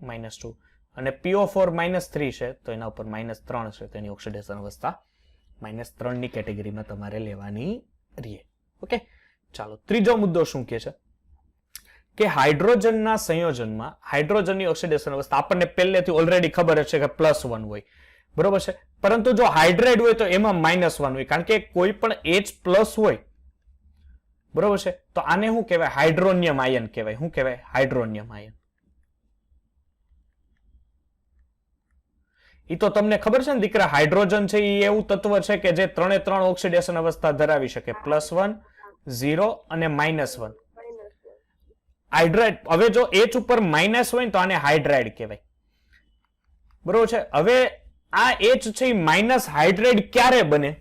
Speaker 1: -2 અને PO4- છે તો એના ઉપર -3 છે તો એની ઓક્સિડેશન અવસ્થા -3 ની કેટેગરીમાં તમારે લેવાની રહે ઓકે ચાલો ત્રીજો મુદ્દો શું કહે છે કે હાઇડ્રોજનના સંયોજનમાં હાઇડ્રોજનની ઓક્સિડેશન અવસ્થા આપણને પહેલેથી ઓલરેડી ખબર છે કે +1 હોય બરોબર છે પરંતુ જો હાઇડ્રેટ હોય તો એમાં -1 હોય કારણ કે કોઈ પણ H+ હોય બરોબર છે તો આને શું કહેવાય હાઇડ્રોનિયમ આયન કહેવાય શું કહેવાય હાઇડ્રોનિયમ આયન ઈ તો તમને ખબર છે ને દીકરા હાઇડ્રોજન છે એ એવું તત્વ છે કે જે 3 ઓક્સિડેશન અવસ્થા ધરાવી શકે +1 0 અને -1 હાઇડ્રાઇડ. હવે જો H ઉપર માઇનસ હોય ને તો આને હાઇડ્રાઇડ કહેવાય. બરોબર છે. હવે આ H છે એ માઇનસ હાઇડ્રાઇડ ક્યારે બને?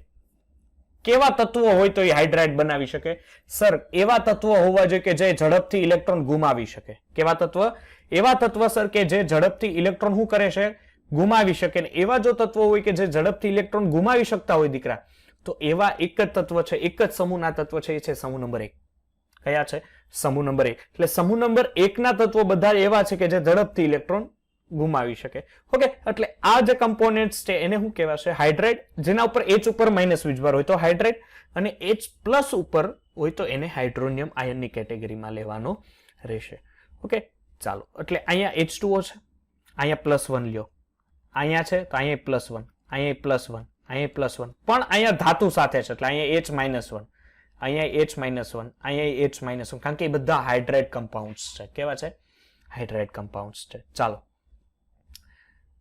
Speaker 1: કેવા તત્વો હોય તો એ હાઇડ્રાઇડ બનાવી શકે? સર, એવા તત્વો હોવા જોઈએ કે જે ઝડપથી ઇલેક્ટ્રોન ગુમાવી શકે. કેવા તત્વ? એવા તત્વ સર કે જે ઝડપથી ઇલેક્ટ્રોન શું કરે છે? ગુમાવી શકે. ને એવા જો તત્વો હોય કે જે ઝડપથી ઇલેક્ટ્રોન ગુમાવી શકતા હોય દીકરા, તો એવા એક જ તત્વ છે, એક જ સમૂહના તત્વ છે, એ છે સમૂહ નંબર 1. કયા છે? સમૂહ નંબર 1. એટલે સમૂહ નંબર 1 ના તત્વો બધા એવા છે કે જે ઝડપથી ઇલેક્ટ્રોન ગુમાવી શકે. ઓકે, એટલે આ જે કમ્પોનેન્ટ્સ છે એને શું કહેવાશે? હાઇડ્રાઇડ. જેના ઉપર H ઉપર માઇનસ વીજભાર હોય તો હાઇડ્રાઇડ, અને H પ્લસ ઉપર હોય તો એને હાઇડ્રોનિયમ આયનની કેટેગરીમાં લેવાનો રહેશે. ઓકે, ચાલો. એટલે અહીંયા H2O છે, અહીંયા +1 લ્યો, અહીંયા છે તો અહીંયા +1, અહીંયા +1, અહીંયા +1, પણ અહીંયા ધાતુ સાથે છે એટલે અહીંયા H-1, અહીંયા H-1, અહીંયા H-1, કારણ કે એ બધા હાઇડ્રાઇડ કમ્પાઉન્ડ્સ છે. કેવા છે? હાઇડ્રાઇડ કમ્પાઉન્ડ્સ છે. ચાલો.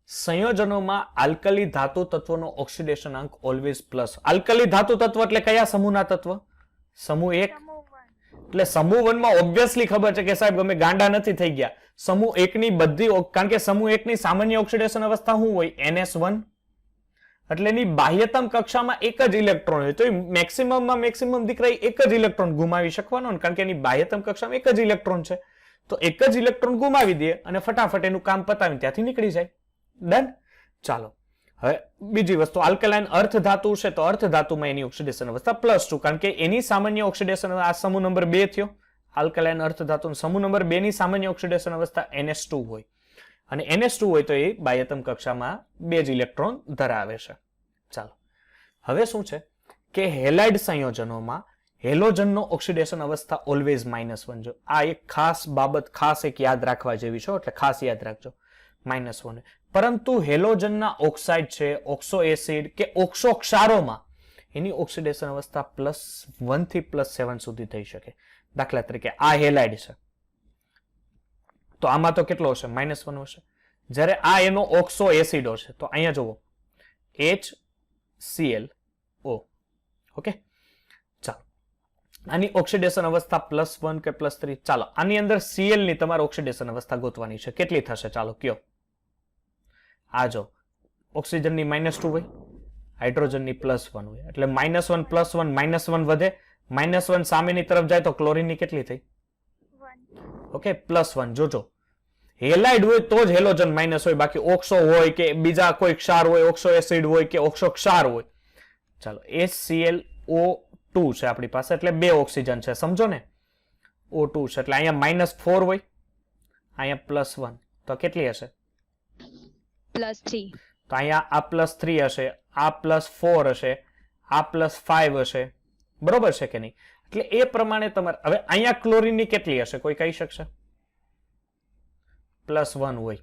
Speaker 1: સંયોજનોમાં આલ્કલી ધાતુ તત્વનો ઓક્સિડેશન અંક ઓલવેઝ પ્લસ. આલ્કલી ધાતુ તત્વ એટલે કયા સમૂહના તત્વ? સમૂહ 1. એટલે સમૂહ 1 માં ઓબ્વિયસલી ખબર છે કે સાહેબ અમે ગાંડા નથી થઈ ગયા. સમૂહ 1 ની બધી, કારણ કે સમૂહ 1 ની સામાન્ય ઓક્સિડેશન અવસ્થા શું હોય? NS1. એટલે એની બાહ્યતમ કક્ષામાં એક જ ઇલેક્ટ્રોન હોય તો મેક્સિમમ દીકરા એક જ ઇલેક્ટ્રોન ગુમાવી શકવાનો ને, કારણ કે એની બાહ્યતમ કક્ષામાં એક જ ઇલેક્ટ્રોન છે. તો એક જ ઇલેક્ટ્રોન ગુમાવી દે અને ફટાફટ એનું કામ પતાવીને ત્યાંથી નીકળી જાય. ડન. ચાલો. હવે બીજી વસ્તુ, આલ્કલાઇન અર્થ ધાતુ છે તો અર્થ ધાતુમાં એની ઓક્સિડેશન અવસ્થા +2, કારણ કે એની સામાન્ય ઓક્સિડેશન, આ સમૂહ નંબર 2 થયો. આલ્કલાઇન અર્થ ધાતુ સમૂહ નંબર 2 ની સામાન્ય ઓક્સિડેશન અવસ્થા NS2 હોય, અને NS2 હોય તો એ બાહ્યતમ કક્ષામાં 2 જ ઇલેક્ટ્રોન ધરાવે છે. ચાલો. હવે શું છે કે હેલાઇડ સંયોજનોમાં હેલોજનનો ઓક્સિડેશન અવસ્થા ઓલવેઝ -1. જો આ એક ખાસ બાબત, ખાસ એક યાદ રાખવા જેવી છે, એટલે ખાસ યાદ રાખજો. -1. પરંતુ હેલોજનના ઓક્સાઇડ છે, ઓક્સો એસિડ કે ઓક્સો ક્ષારોમાં એની ઓક્સિડેશન અવસ્થા +1 થી +7 સુધી થઈ શકે. દાખલા તરીકે આ હેલાઇડ છે તો આમાં તો કેટલો હશે? -1 હશે. જ્યારે આ એનો ઓક્સો એસિડો છે તો અહીંયા જુઓ HClO. ઓકે, ચાલો. આની ઓક્સિડેશન અવસ્થા +1 કે +3. ચાલો, આની અંદર Cl ની તમારે ઓક્સિડેશન અવસ્થા ગોતવાની છે. કેટલી થશે? ચાલો કયો. આ જો ઓક્સિજનની -2 હોય, હાઇડ્રોજનની +1 હોય, એટલે -1 +1 -1 વધે. -1 સામેની તરફ જાય તો ક્લોરીનની કેટલી થઈ? 1. ઓકે, +1. જોજો, હેલાઇડ હોય તો જ હેલોજન માઇનસ હોય, બાકી ઓક્સો હોય કે બીજા કોઈ ક્ષાર હોય, ઓક્સો એસિડ હોય કે ઓક્સો ક્ષાર હોય. ચાલો, HClO2 છે આપણી પાસે, એટલે 2 ઓક્સિજન છે, સમજો ને. O2 છે એટલે અહીંયા -4 હોય, અહીંયા +1, તો કેટલી હશે?
Speaker 2: +3.
Speaker 1: તો અહીંયા આ +3 હશે, આ +4 હશે, આ +5 હશે. બરોબર છે કે નહીં? એટલે એ પ્રમાણે તમારે, હવે અહીંયા ક્લોરીનની કેટલી હશે? કોઈ કહી શકશે? +1 હોય.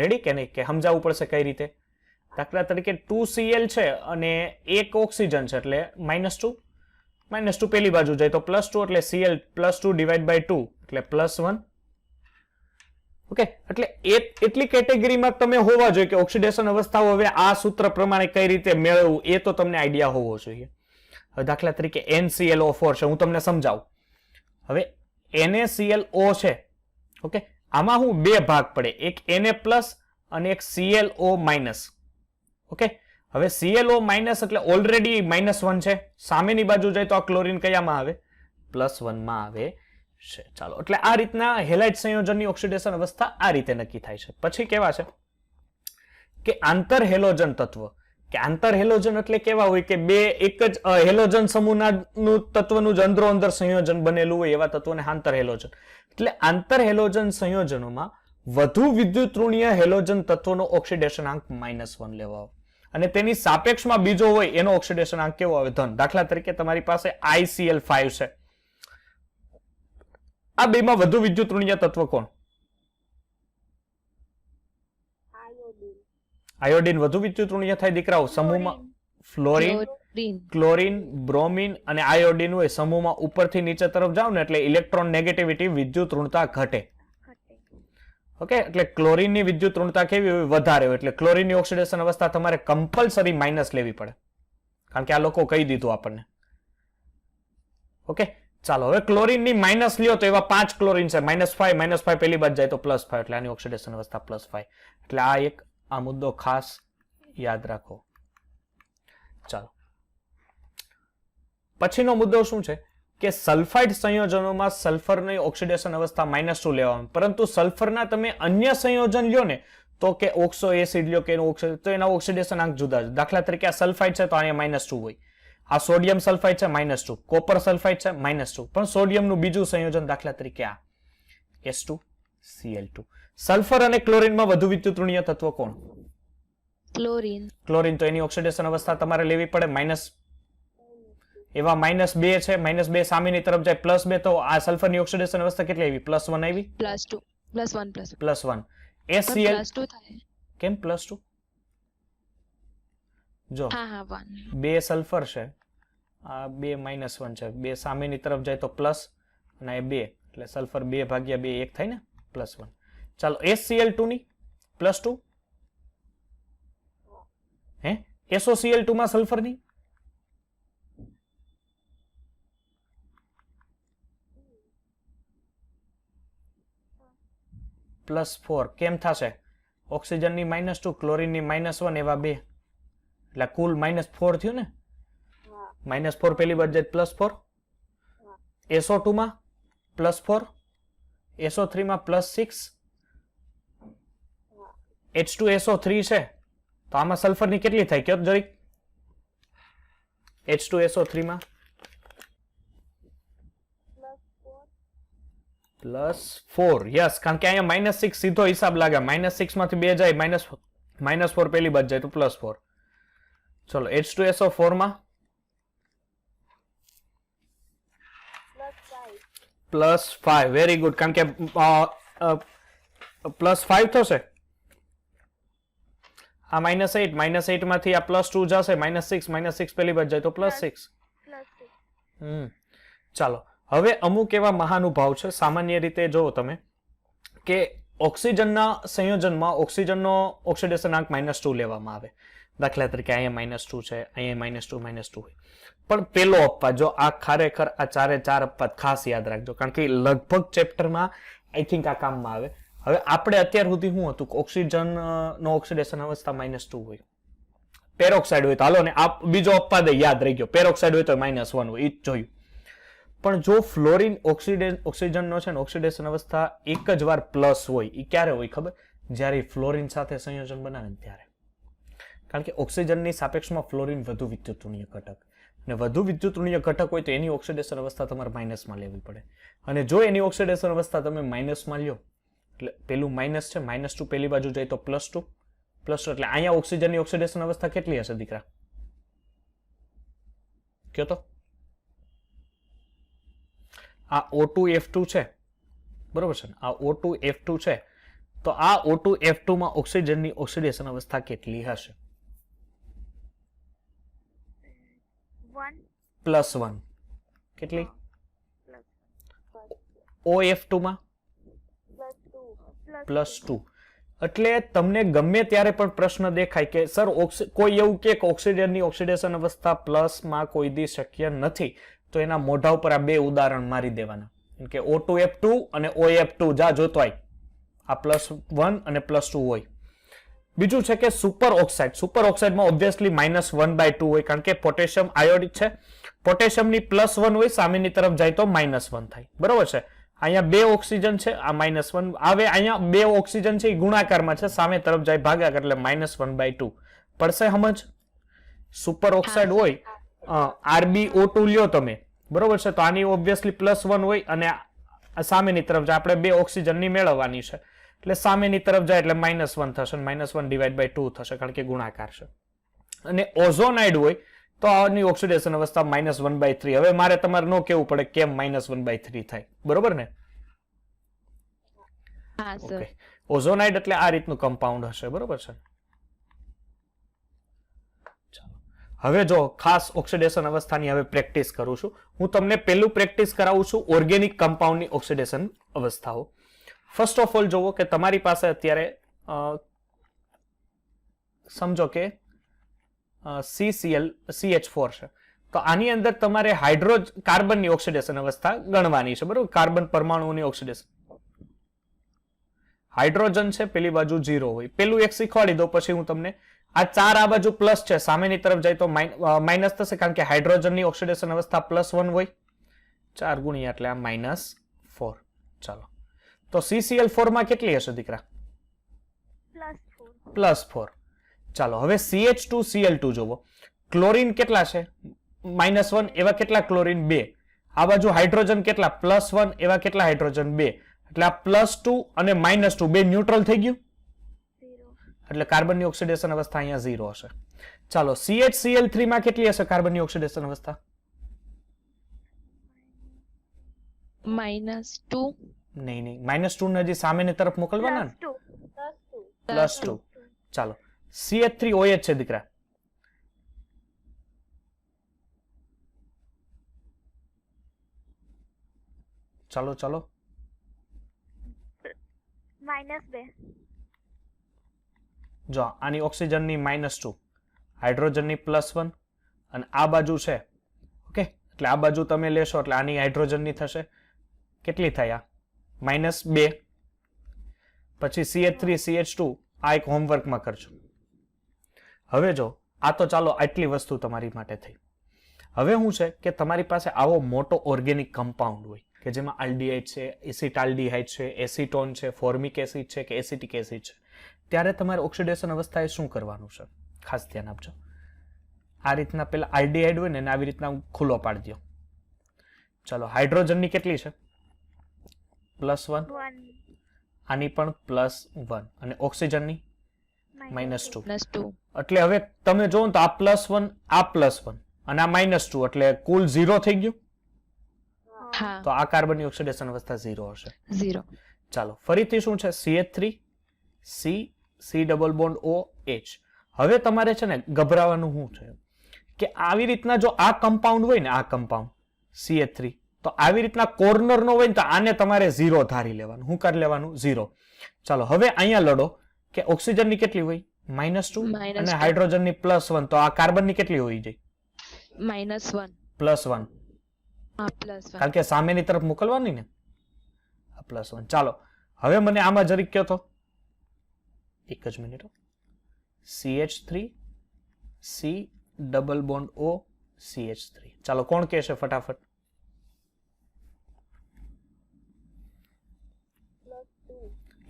Speaker 1: રેડી કે નહીં? કે સમજાવવું પડશે કઈ રીતે? દાખલા તરીકે 2Cl છે અને 1 ઓક્સિજન છે એટલે -2. -2 પેલી બાજુ જાય તો +2, એટલે Cl +2 / 2 એટલે +1. ઓકે, એટલે એટલી કેટેગરીમાં તમે હોવા જોઈએ કે ઓક્સિડેશન અવસ્થાઓ હવે આ સૂત્ર પ્રમાણે કઈ રીતે મેળવવું એ તો તમને આઈડિયા હોવો જોઈએ. હવે દાખલા તરીકે NClO4 છે, હું તમને સમજાવું. હવે NaClO છે, ઓકે, આમાં હું 2 ભાગ પડે, એક Na+ અને એક ClO-. ઓકે, હવે ClO- એટલે ઓલરેડી -1 છે, સામેની બાજુ જાય તો આ ક્લોરીન કયામાં આવે? +1 માં આવે છે. ચાલો, એટલે આ રીતના હેલાઇડ સંયોજનની ઓક્સિડેશન અવસ્થા આ રીતે નક્કી થાય છે. પછી કેવા છે કે આંતર હેલોજન તત્વ, કે આંતર હેલોજન એટલે કેવા હોય કે બે એક જ હેલોજન સમૂહના તત્વનું જ અંદરો અંદર સંયોજન બનેલું હોય એવા તત્વોને આંતર હેલોજન. એટલે આંતર હેલોજન સંયોજનોમાં વધુ વિદ્યુત ઋણીય હેલોજન તત્વનો ઓક્સિડેશન અંક -1 લેવો આવે, અને તેની સાપેક્ષમાં બીજો હોય એનો ઓક્સિડેશન અંક કેવો આવે? ધન. દાખલા તરીકે તમારી પાસે ICl5 છે, આ બેમાં વધુ વિદ્યુત ઋણીય તત્વ કોણ? આયોડીન વધુ વિદ્યુત ઋણીય થાય દીકરાઓ. સમૂહમાં ફ્લોરિન, ક્લોરીન, બ્રોમિન અને આયોડીન હોય, સમૂહમાં ઉપરથી નીચે તરફ જાવ ને એટલે ઇલેક્ટ્રોન નેગેટિવિટી, વિદ્યુત ઋણતા ઘટે. ઓકે, એટલે ક્લોરીનની વિદ્યુત ઋણતા કેવી હોય? વધારે હોય. એટલે ક્લોરીનની ઓક્સિડેશન અવસ્થા તમારે કમ્પલસરી માઇનસ લેવી પડે, કારણ કે આ લોકો કહી દીધું આપણને. ઓકે, ચાલો હવે ક્લોરીનની માઇનસ લ્યો તો એવા 5 ક્લોરીન છે -5 પેલી બાજુ જાય તો +5 એટલે આની ઓક્સિડેશન અવસ્થા +5 એટલે આ મુદ્દો ખાસ યાદ રાખો. ચાલો પછીનો મુદ્દો શું છે કે સલ્ફાઇડ સંયોજનોમાં સલ્ફરની ઓક્સિડેશન અવસ્થા -2 લેવામાં, પરંતુ સલ્ફરના તમે અન્ય સંયોજન લ્યો ને તો કે ઓક્સો એસિડ લ્યો કે તો એના ઓક્સિડેશન આંક જુદા છે. દાખલા તરીકે આ સલ્ફાઇડ છે તો અહીંયા -2 હોય, આ સોડિયમ સલ્ફાઇડ છે -2, કોપર સલ્ફાઇડ છે -2, પણ સોડિયમનું બીજું સંયોજન દાખલા તરીકે આ S2Cl2. સલ્ફર અને ક્લોરીનમાં વધુ વિદ્યુતઋણીય તત્વ કોણ?
Speaker 2: ક્લોરીન.
Speaker 1: ક્લોરીન, તો એની ઓક્સિડેશન અવસ્થા તમારે લેવી પડે એવા -2 છે, -2 સામેની તરફ જાય +2, તો આ સલ્ફરની ઓક્સિડેશન અવસ્થા કેટલી આવી? +1 આવી.
Speaker 2: +2 +1
Speaker 1: +1 HCl
Speaker 2: +2 થાય.
Speaker 1: કેમ +2? જો
Speaker 2: હા 1.
Speaker 1: 2 સલ્ફર છે, આ 2 -1 છે, 2 સામેની તરફ જાય તો પ્લસ અને એ 2 એટલે સલ્ફર 2/2 1 થાય ને +1. ચાલો HCl2 ની +2 હે SOCl2 માં સલ્ફરની +4 કેમ થશે? ઓક્સિજનની -2 ક્લોરીનની -1 એવા 2 એટલે કુલ -4 થયું ને. -4 પેલી બાજુ જાય +4, SO2 માં +4, SO3 માં +6, H2SO3 છે તો આમાં સલ્ફરની કેટલી થાય કયો જરીક? H2SO3 માં +4, યસ, કારણ કે અહીંયા -6 સીધો હિસાબ લાગે, -6 માંથી 2 જાય -4 પેલી બાજુ જાય તો +4. ચલો H2SO4 માં +5, વેરી ગુડ, કારણ કે +5 થશે. આ -8 માંથી આ +2 જશે, -6 પેલી બાજુ જાય તો +6. ચાલો હવે અમુક એવા મહાનુભાવ છે, સામાન્ય રીતે જો તમે કે ઓક્સિજનના સંયોજનમાં ઓક્સિજનનો ઓક્સિડેશન આંક -2 લેવામાં આવે. દાખલા તરીકે અહીંયા -2 છે, અહીંયા -2 હોય, પણ પેલો અપવાદ, જો આ ખરેખર આ 4 અપવાદ ખાસ યાદ રાખજો, કારણ કે લગભગ ચેપ્ટરમાં આઈ થિંક આ કામમાં આવે. હવે આપણે અત્યાર સુધી શું હતું કે ઓક્સિજન નો ઓક્સિડેશન અવસ્થા -2 હોય, પેરોક્સાઇડ હોય તો હાલો ને આ બીજો અપવાદ યાદ રહી ગયો, પેરોક્સાઇડ હોય તો -1 હોય, એ જ જોયું. પણ જો ફ્લોરિન ઓક્સિજનનો છે ને ઓક્સિડેશન અવસ્થા એક જ વાર પ્લસ હોય, એ ક્યારે હોય ખબર? જ્યારે ફ્લોરિન સાથે સંયોજન બનાવે ને ત્યારે. કારણ કે ઓક્સિજનની સાપેક્ષમાં ફ્લોરિન વધુ વિદ્યુતઋણીય ઘટક, અને વધુ વિદ્યુતઋણીય ઘટક હોય તો એની ઓક્સિડેશન અવસ્થા તમારે માઇનસમાં લેવી પડે. અને જો એની ઓક્સિડેશન અવસ્થા તમે માઇનસમાં લ્યો એટલે પેલું માઇનસ છે, -2 પેલી બાજુ જાય તો +2 એટલે અહીંયા ઓક્સિજનની ઓક્સિડેશન અવસ્થા કેટલી હશે દીકરા? કયો તો આ O2F2 છે, બરોબર છે ને? આ O2F2 છે તો આ O2F2 માં ઓક્સિજનની ઓક્સિડેશન અવસ્થા કેટલી હશે? +1. કેટલી? OF2 માં +2. એટલે તમને ગમે ત્યારે પણ પ્રશ્ન દેખાય કે સર કોઈ એવું કે ઓક્સિજનની ઓક્સિડેશન અવસ્થા પ્લસમાં કોઈ દી શક્ય નથી, તો એના મોઢા ઉપર આ 2 ઉદાહરણ મારી દેવાના કે O2F2 અને OF2 જા જોતો હોય, આ +1 અને +2 હોય. બીજું છે કે સુપર ઓક્સાઇડમાં ઓબ્વિયસલી -1/2 હોય, કારણ કે પોટેશિયમ આયોડિક છે, પોટેશિયમની +1 હોય, સામેની તરફ જાય તો -1 થાય, બરોબર છે? અહીંયા 2 ઓક્સિજન છે, આ -1 આવે, અહીંયા 2 ઓક્સિજન છે એ ગુણાકારમાં છે, સામે તરફ જાય ભાગાકાર એટલે -1/2 પડશે સમજ? સુપર ઓક્સાઇડ હોય, RbO2 લ્યો તમે, બરોબર છે? તો આની ઓબ્વિયસલી +1 હોય અને સામેની તરફ જાય, આપણે 2 ઓક્સિજનની મેળવવાની છે એટલે સામેની તરફ જાય એટલે -1 થશે, -1/2 થશે, કારણ કે ગુણાકાર છે. અને ઓઝોનાઇડ હોય તો આની ઓક્સિડેશન અવસ્થા -1/3. હવે મારે તમારે ન કહેવું પડે કેમ -1/3 થાય, બરોબર ને?
Speaker 2: હા સર.
Speaker 1: ઓઝોનાઇડ એટલે આ રીતનું કમ્પાઉન્ડ હશે, બરોબર છે? હવે જો ખાસ ઓક્સિડેશન અવસ્થાની હવે પ્રેક્ટિસ કરું છું. હું તમને પહેલું પ્રેક્ટિસ કરાવું છું ઓર્ગેનિક કમ્પાઉન્ડની ઓક્સિડેશન અવસ્થાઓ. ફર્સ્ટ ઓફ ઓલ જોવો કે તમારી પાસે અત્યારે સમજો કે CH4 છે, તો આની અંદર તમારે કાર્બનની ઓક્સિડેશન અવસ્થા ગણવાની છે, બરોબર? કાર્બન પરમાણુઓની ઓક્સિડેશન. હાઇડ્રોજન છે પેલી બાજુ 0 હોય. પેલું એક શીખવાડી દો, પછી હું તમને આ 4 આ બાજુ પ્લસ છે, સામેની તરફ જાય તો માઇનસ થશે, કારણ કે હાઇડ્રોજનની ઓક્સિડેશન અવસ્થા +1 હોય. 4 ગુણ્યા એટલે આ -4. ચાલો, તો CCl4 માં કેટલી હશે દીકરા? +4. ચાલો, હવે CH2Cl2 જોવો. ક્લોરીન કેટલા છે? -1. એવા કેટલા ક્લોરીન? 2. આ બાજુ હાઇડ્રોજન કેટલા? +1. એવા કેટલા હાઇડ્રોજન? 2. એટલે આ +2 અને -2 બે ન્યુટ્રલ થઈ ગયું, એટલે કાર્બનની ઓક્સિડેશન અવસ્થા અહીંયા 0 હશે. ચાલો, CHCl3 માં કેટલી હશે કાર્બનની ઓક્સિડેશન અવસ્થા?
Speaker 2: -2.
Speaker 1: નહીં, -2 ને હજી સામેની તરફ મોકલવાના ને. +2. ચાલો, CH3OH છે દીકરા. ચાલો ચાલો,
Speaker 3: -2.
Speaker 1: જો આની ઓક્સિજનની -2, હાઇડ્રોજનની +1 અને આ બાજુ છે. ઓકે, એટલે આ બાજુ તમે લેશો એટલે આની હાઇડ્રોજનની થશે કેટલી થાય? આ -2. પછી CH3 CH2 આ એક હોમવર્કમાં કરજો. હવે જો આ તો ચાલો આટલી વસ્તુ તમારી માટે થઈ. હવે શું છે કે તમારી પાસે આવો મોટો ઓર્ગેનિક કમ્પાઉન્ડ હોય કે જેમાં આલ્ડીહાઇડ છે, એસિટાલ્ડીહાઇડ છે, એસિટોન છે, ફોર્મિક એસિડ છે કે એસિટિક એસિડ છે, ત્યારે તમારે ઓક્સિડેશન અવસ્થાએ શું કરવાનું છે? ખાસ ધ્યાન આપજો. આ રીતના પેલા આલ્ડીહાઇડ હોય ને આવી રીતના ખુલ્લો પાડી દો. ચાલો, હાઇડ્રોજનની કેટલી છે? +1. આની પણ +1 અને ઓક્સિજનની -2. એટલે હવે તમે જોવો તો આ +1, આ +1 અને આ -2 એટલે કુલ 0 થઈ ગયું. તો આ કાર્બનની ઓક્સિડેશન અવસ્થા 0 હશે.
Speaker 2: 0.
Speaker 1: ચાલો, ફરીથી શું છે? CH3 C double bond OH. હવે તમારે છે ને ગભરાવાનું શું છે કે આવી રીતના જો આ કમ્પાઉન્ડ હોય ને, આ કમ્પાઉન્ડ CH3, તો આવી રીતના કોર્નર નો હોય ને તો આને તમારે 0 ધારી લેવાનું. શું કરી લેવાનું? 0. ચાલો, હવે અહીંયા લડો કે ઓક્સિજનની કેટલી હોય? -2 અને હાઇડ્રોજનની +1, તો આ કાર્બનની કેટલી હોવી જોઈએ?
Speaker 2: -1.
Speaker 1: +1. કારણ કે સામેની તરફ મોકલવાની ને. +1. ચાલો, હવે મને આમાં જરીક કયો તો, એક જ minute. CH3 C double bond O CH3. ચાલો, કોણ કહેશે ફટાફટ?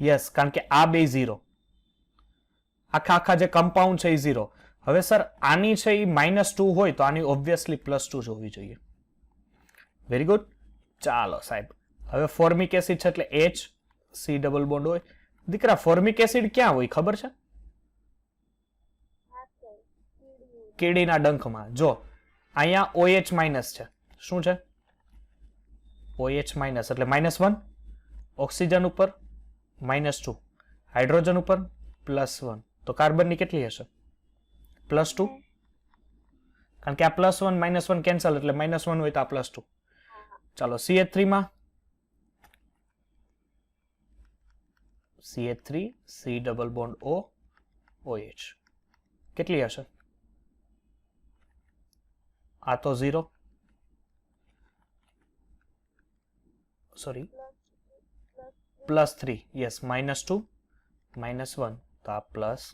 Speaker 1: યસ, કારણ કે આ બે 0, આખા જે કમ્પાઉન્ડ છે એ 0. હવે સર આની છે એ -2 હોય તો આની ઓબ્વિયસલી +2 જ હોવી જોઈએ. Very good. ચાલો સાહેબ, હવે ફોર્મિક એસિડ છે એટલે H C ડબલ બોન્ડ હોય. દીકરા, ફોર્મિક એસિડ ક્યાં હોય ખબર છે? કીડીના ડંખમાં. જો અહીંયા OH માઇનસ છે. શું છે? OH માઇનસ એટલે -1. ઓક્સિજન ઉપર -2, હાઇડ્રોજન ઉપર +1, તો કાર્બનની કેટલી હશે? +2. કારણ કે આ +1 -1 કેન્સલ એટલે -1 હોય તો આ +2. ચાલો, CH3 માં CH3 C double bond O OH કેટલી હશે? આ તો 0, સોરી +3. યસ, -2 -1 તો આ +3.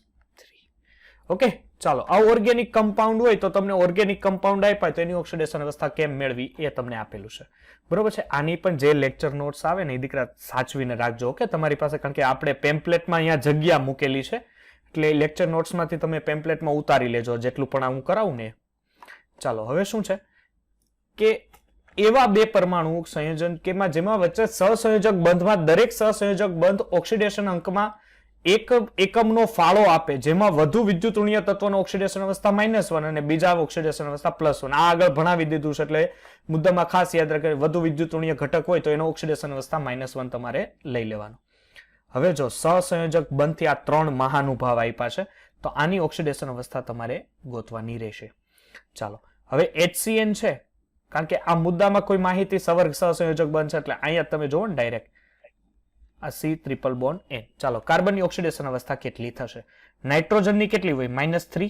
Speaker 1: ઓકે, ચાલો, આ ઓર્ગેનિક કમ્પાઉન્ડ હોય તો તમને ઓર્ગેનિક કમ્પાઉન્ડ આપ્યા તો એની ઓક્સિડેશન અવસ્થા કેમ મેળવી એ તમને આપેલું છે, બરોબર છે. આની પણ જે લેક્ચર નોટ્સ આવે ને એ દીકરા સાચવીને રાખજો, ઓકે, તમારી પાસે, કારણ કે આપણે પેમ્પલેટમાં અહીંયા જગ્યા મૂકેલી છે એટલે લેક્ચર નોટ્સમાંથી તમે પેમ્પલેટમાં ઉતારી લેજો જેટલું પણ હું કરાવું ને. ચાલો, હવે શું છે કે એવા બે પરમાણુ સંયોજન કે જેમાં વચ્ચે સહસંયોજક બંધમાં દરેક સહસંયોજક બંધ ઓક્સિડેશન અંકમાં એક એકમનો ફાળો આપે, જેમાં વધુ વિદ્યુતઋણીય તત્વનો ઓક્સિડેશન અવસ્થા -1 અને બીજા ઓક્સિડેશન અવસ્થા +1. આ આગળ ભણાવી દીધું છે એટલે મુદ્દામાં ખાસ યાદ રાખે, વધુ વિદ્યુતઋણીય ઘટક હોય તો એનો ઓક્સિડેશન અવસ્થા -1 તમારે લઈ લેવાનો. હવે જો સહસંયોજક બંધથી આ 3 મહાનુભાવ આપ્યા છે તો આની ઓક્સિડેશન અવસ્થા તમારે ગોતવાની રહેશે. ચાલો, હવે HCN છે, કારણ કે આ મુદ્દામાં કોઈ માહિતી સવર્ગ સહસંયોજક બંધ છે એટલે અહીંયા તમે જોવો ને ડાયરેક્ટ આ C ટ્રિપલ બોન્ડ N. ચાલો, કાર્બનની ઓક્સિડેશન અવસ્થા કેટલી થશે? નાઇટ્રોજનની કેટલી હોય? -3.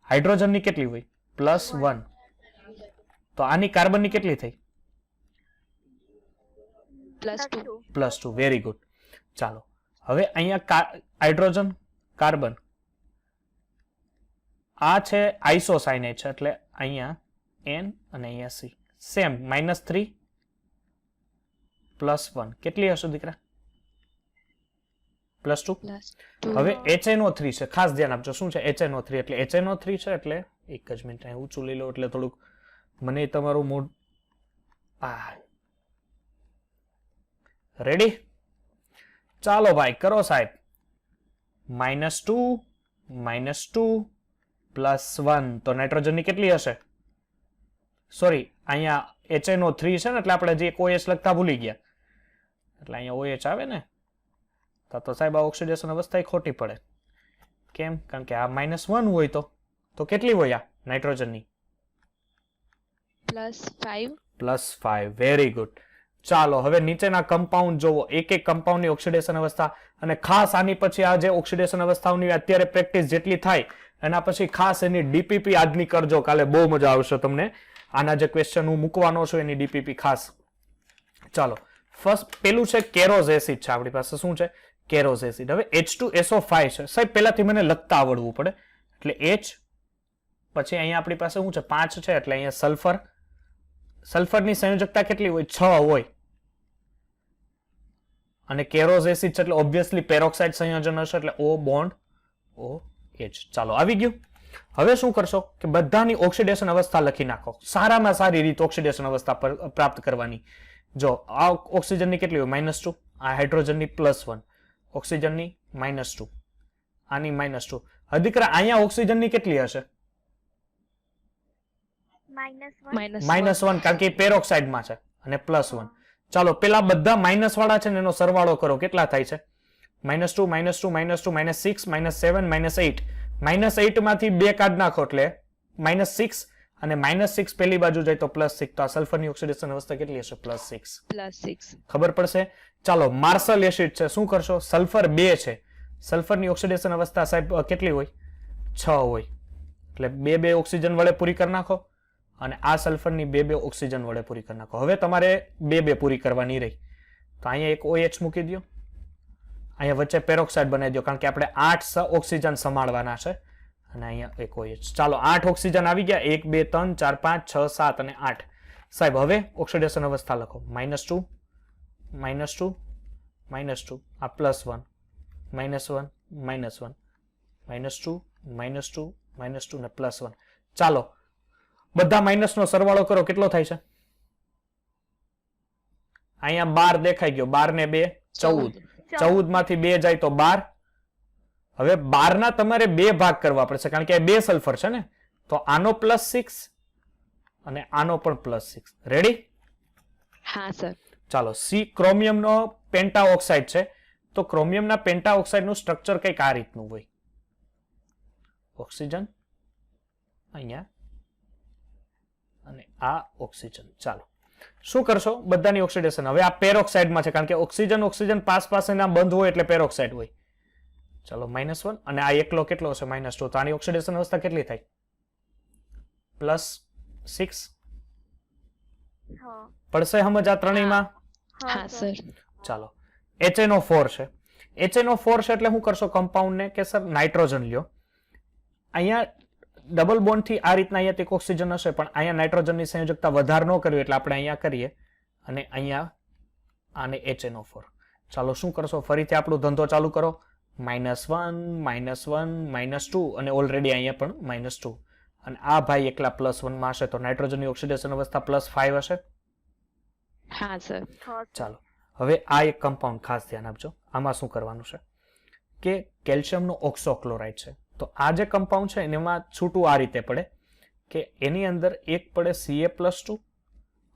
Speaker 1: હાઇડ્રોજનની કેટલી હોય? +1. તો આની કાર્બનની કેટલી થઈ?
Speaker 2: +2.
Speaker 1: +2. Very good. ચાલો હવે અહીંયા હાઇડ્રોજન કાર્બન આ છે આઇસોસાયનેટ છે એટલે અહીંયા N અને અહીંયા C સેમ -3 +1 કેટલી હશે દીકરા? +2.
Speaker 2: +2.
Speaker 1: હવે HNO3 છે, ખાસ ધ્યાન આપજો. શું છે HNO3? એટલે HNO3 છે એટલે એક જ મિનિટ અહીં ઊંચું લઈ લો એટલે થોડુંક મને તમારું મૂડ રેડી. ચાલો ભાઈ કરો સાહેબ. -2 -2 +1 તો નાઇટ્રોજનની કેટલી હશે? સોરી અહીંયા HNO3 છે ને એટલે આપણે જે OH લખતા ભૂલી ગયા એટલે અહીંયા OH આવે ને તો સાહેબ આ ઓક્સિડેશન અવસ્થા ખોટી પડે. કેમ? કારણ કે આ -1 હોય તો કેટલી હોય આ નાઇટ્રોજનની?
Speaker 2: +5.
Speaker 1: +5. Very good. ચાલો હવે નીચેના કમ્પાઉન્ડ જોવો, એક એક કમ્પાઉન્ડની ઓક્સિડેશન અવસ્થા, અને ખાસ આની પછી આ જે ઓક્સિડેશન અવસ્થાઓની અત્યારે પ્રેક્ટિસ જેટલી થાય એના પછી ખાસ એની ડીપીપી આજની કરજો, કાલે બહુ મજા આવશે તમને. આના જે ક્વેશ્ચન હું મૂકવાનો છું એની ડીપીપી ખાસ. ચાલો ફર્સ્ટ પેલું છે કેરોઝ એસિડ છે આપણી પાસે. શું છે? કેરોઝ એસિડ. હવે H2SO5 છે સાહેબ, પહેલાથી મને લખતા આવડવું પડે એટલે H પછી અહીંયા આપણી પાસે શું છે 5 છે એટલે અહીંયા સલ્ફર. સલ્ફરની સંયોજકતા કેટલી હોય? 6 હોય. અને કેરોઝ એસિડ છે એટલે ઓબ્વિયસલી પેરોક્સાઇડ સંયોજન હશે એટલે O બોન્ડ OH. ચાલો આવી ગયું. હવે શું કરશો કે બધાની ઓક્સિડેશન અવસ્થા લખી નાખો. સારામાં સારી રીત ઓક્સિડેશન અવસ્થા પ્રાપ્ત કરવાની. જો આ ઓક્સિજનની કેટલી હોય? -2. આ હાઇડ્રોજનની +1. ઓક્સિજનની -2. આની -2. હવે દીકરા અહીંયા ઓક્સિજનની કેટલી હશે? -1 કારણ કે પેરોક્સાઇડમાં છે અને +1. ચાલો પેલા બધા માઇનસ વાળા છે ને એનો સરવાળો કરો. કેટલા થાય છે? -2 -2 -2 -6 -7 -8. -8 માંથી 2 કાઢ નાખો એટલે -6 અને -6 પેલી બાજુ જાય તો +6. તો આ સલ્ફરની ઓક્સિડેશન અવસ્થા કેટલી હશે? +6.
Speaker 2: +6.
Speaker 1: ખબર પડશે. ચાલો માર્શલ એસિડ છે. શું કરશો? સલ્ફર 2 છે. સલ્ફરની ઓક્સિડેશન અવસ્થા સાહેબ કેટલી હોય? 6 હોય. એટલે 2 ઓક્સિજન વડે પૂરી કરી નાખો અને આ સલ્ફરની 2 ઓક્સિજન વડે પૂરી કરી નાખો. હવે તમારે 2 પૂરી કરવાની રહી તો અહીંયા એક OH મૂકી દો, અહીંયા વચ્ચે પેરોક્સાઇડ બનાવી દો કારણ કે આપણે 8 ઓક્સિજન સંભાળવાના છે અને અહીંયા એક OH. ચાલો 8 ઓક્સિજન આવી ગયા. 1 2 3 4 5 6 7 અને 8. સાહેબ હવે ઓક્સિડેશન અવસ્થા લખો. -2 -2 -2 આ +1 -1 -1 -2 -2 -2 ને +1. ચાલો બધા માઇનસ નો સરવાળો કરો. કેટલો થાય છે? અહીંયા 12 દેખાઈ ગયો. 12 ને 2 14. 14 માંથી 2 જાય તો 12. હવે 12 ના તમારે 2 ભાગ કરવા પડશે કારણ કે 2 સલ્ફર છે ને તો આનો +6 અને આનો પણ +6. રેડી?
Speaker 2: હા સર.
Speaker 1: ચાલો C ક્રોમિયમનો પેન્ટા ઓક્સાઇડ છે તો ક્રોમિયમના પેન્ટા ઓક્સાઇડનું સ્ટ્રક્ચર કંઈક આ રીતનું હોય. ઓક્સિજન અહીંયા અને આ ઓક્સિજન. ચાલો શું કરશો? બધાની ઓક્સિડેશન. હવે આ પેરોક્સાઇડમાં છે કારણ કે ઓક્સિજન ઓક્સિજન પાસેના બંધ હોય એટલે પેરોક્સાઇડ હોય. ચાલો -1 અને આ એકલો કેટલો હશે? -2. તો આની ઓક્સિડેશન અવસ્થા કેટલી થાય? +6. પડશે સમજ આ ત્રણેયમાં?
Speaker 2: હા સર.
Speaker 1: ચાલો HNO4 છે. HNO4 છે એટલે શું કરશો કમ્પાઉન્ડને કે સર નાઇટ્રોજન લ્યો. અહીંયા ડબલ બોન્ડ થી આ રીતના અહીંયા એક ઓક્સિજન હશે પણ અહીંયા નાઇટ્રોજનની સંયોજકતા વધારે ન કરવી એટલે આપણે અહીંયા કરીએ અને અહીંયા આને HNO4. ચાલો શું કરશો? ફરીથી આપણો ધંધો ચાલુ કરો. -1 -1 -2 અને ઓલરેડી અહીંયા પણ -2 અને આ ભાઈ એકલા +1 માં હશે તો નાઇટ્રોજનની ઓક્સિડેશન અવસ્થા +5 હશે.
Speaker 2: હા સર.
Speaker 1: ચાલો હવે આ એક કમ્પાઉન્ડ ખાસ ધ્યાન આપજો. આમાં શું કરવાનું છે કે કેલ્શિયમનો ઓક્સોક્લોરાઇડ છે તો આ જે કમ્પાઉન્ડ છે એમાં છૂટું આ રીતે પડે કે એની અંદર એક પડે Ca+2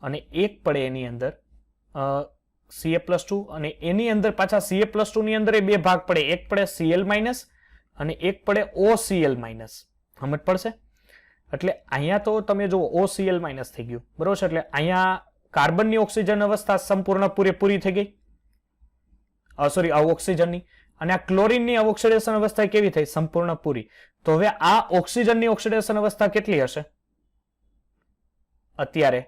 Speaker 1: અને એક પડે એની અંદર Ca+2 અને એની અંદર પાછા Ca+2 ની અંદર 2 ભાગ પડે. એક પડે Cl- અને એક પડે OCl-. સમજ પડશે? એટલે અહીંયા તો તમે જુઓ OCl- થઈ ગયું બરોબર છે એટલે અહીંયા કાર્બનની ઓક્સિજન અવસ્થા સંપૂર્ણ પૂરેપૂરી થઈ ગઈ. સોરી આ ઓક્સિજનની અને આ ક્લોરીનની ઓક્સિડેશન અવસ્થા કેવી થઈ? સંપૂર્ણ પૂરી. તો હવે આ ઓક્સિજનની ઓક્સિડેશન અવસ્થા કેટલી હશે? અત્યારે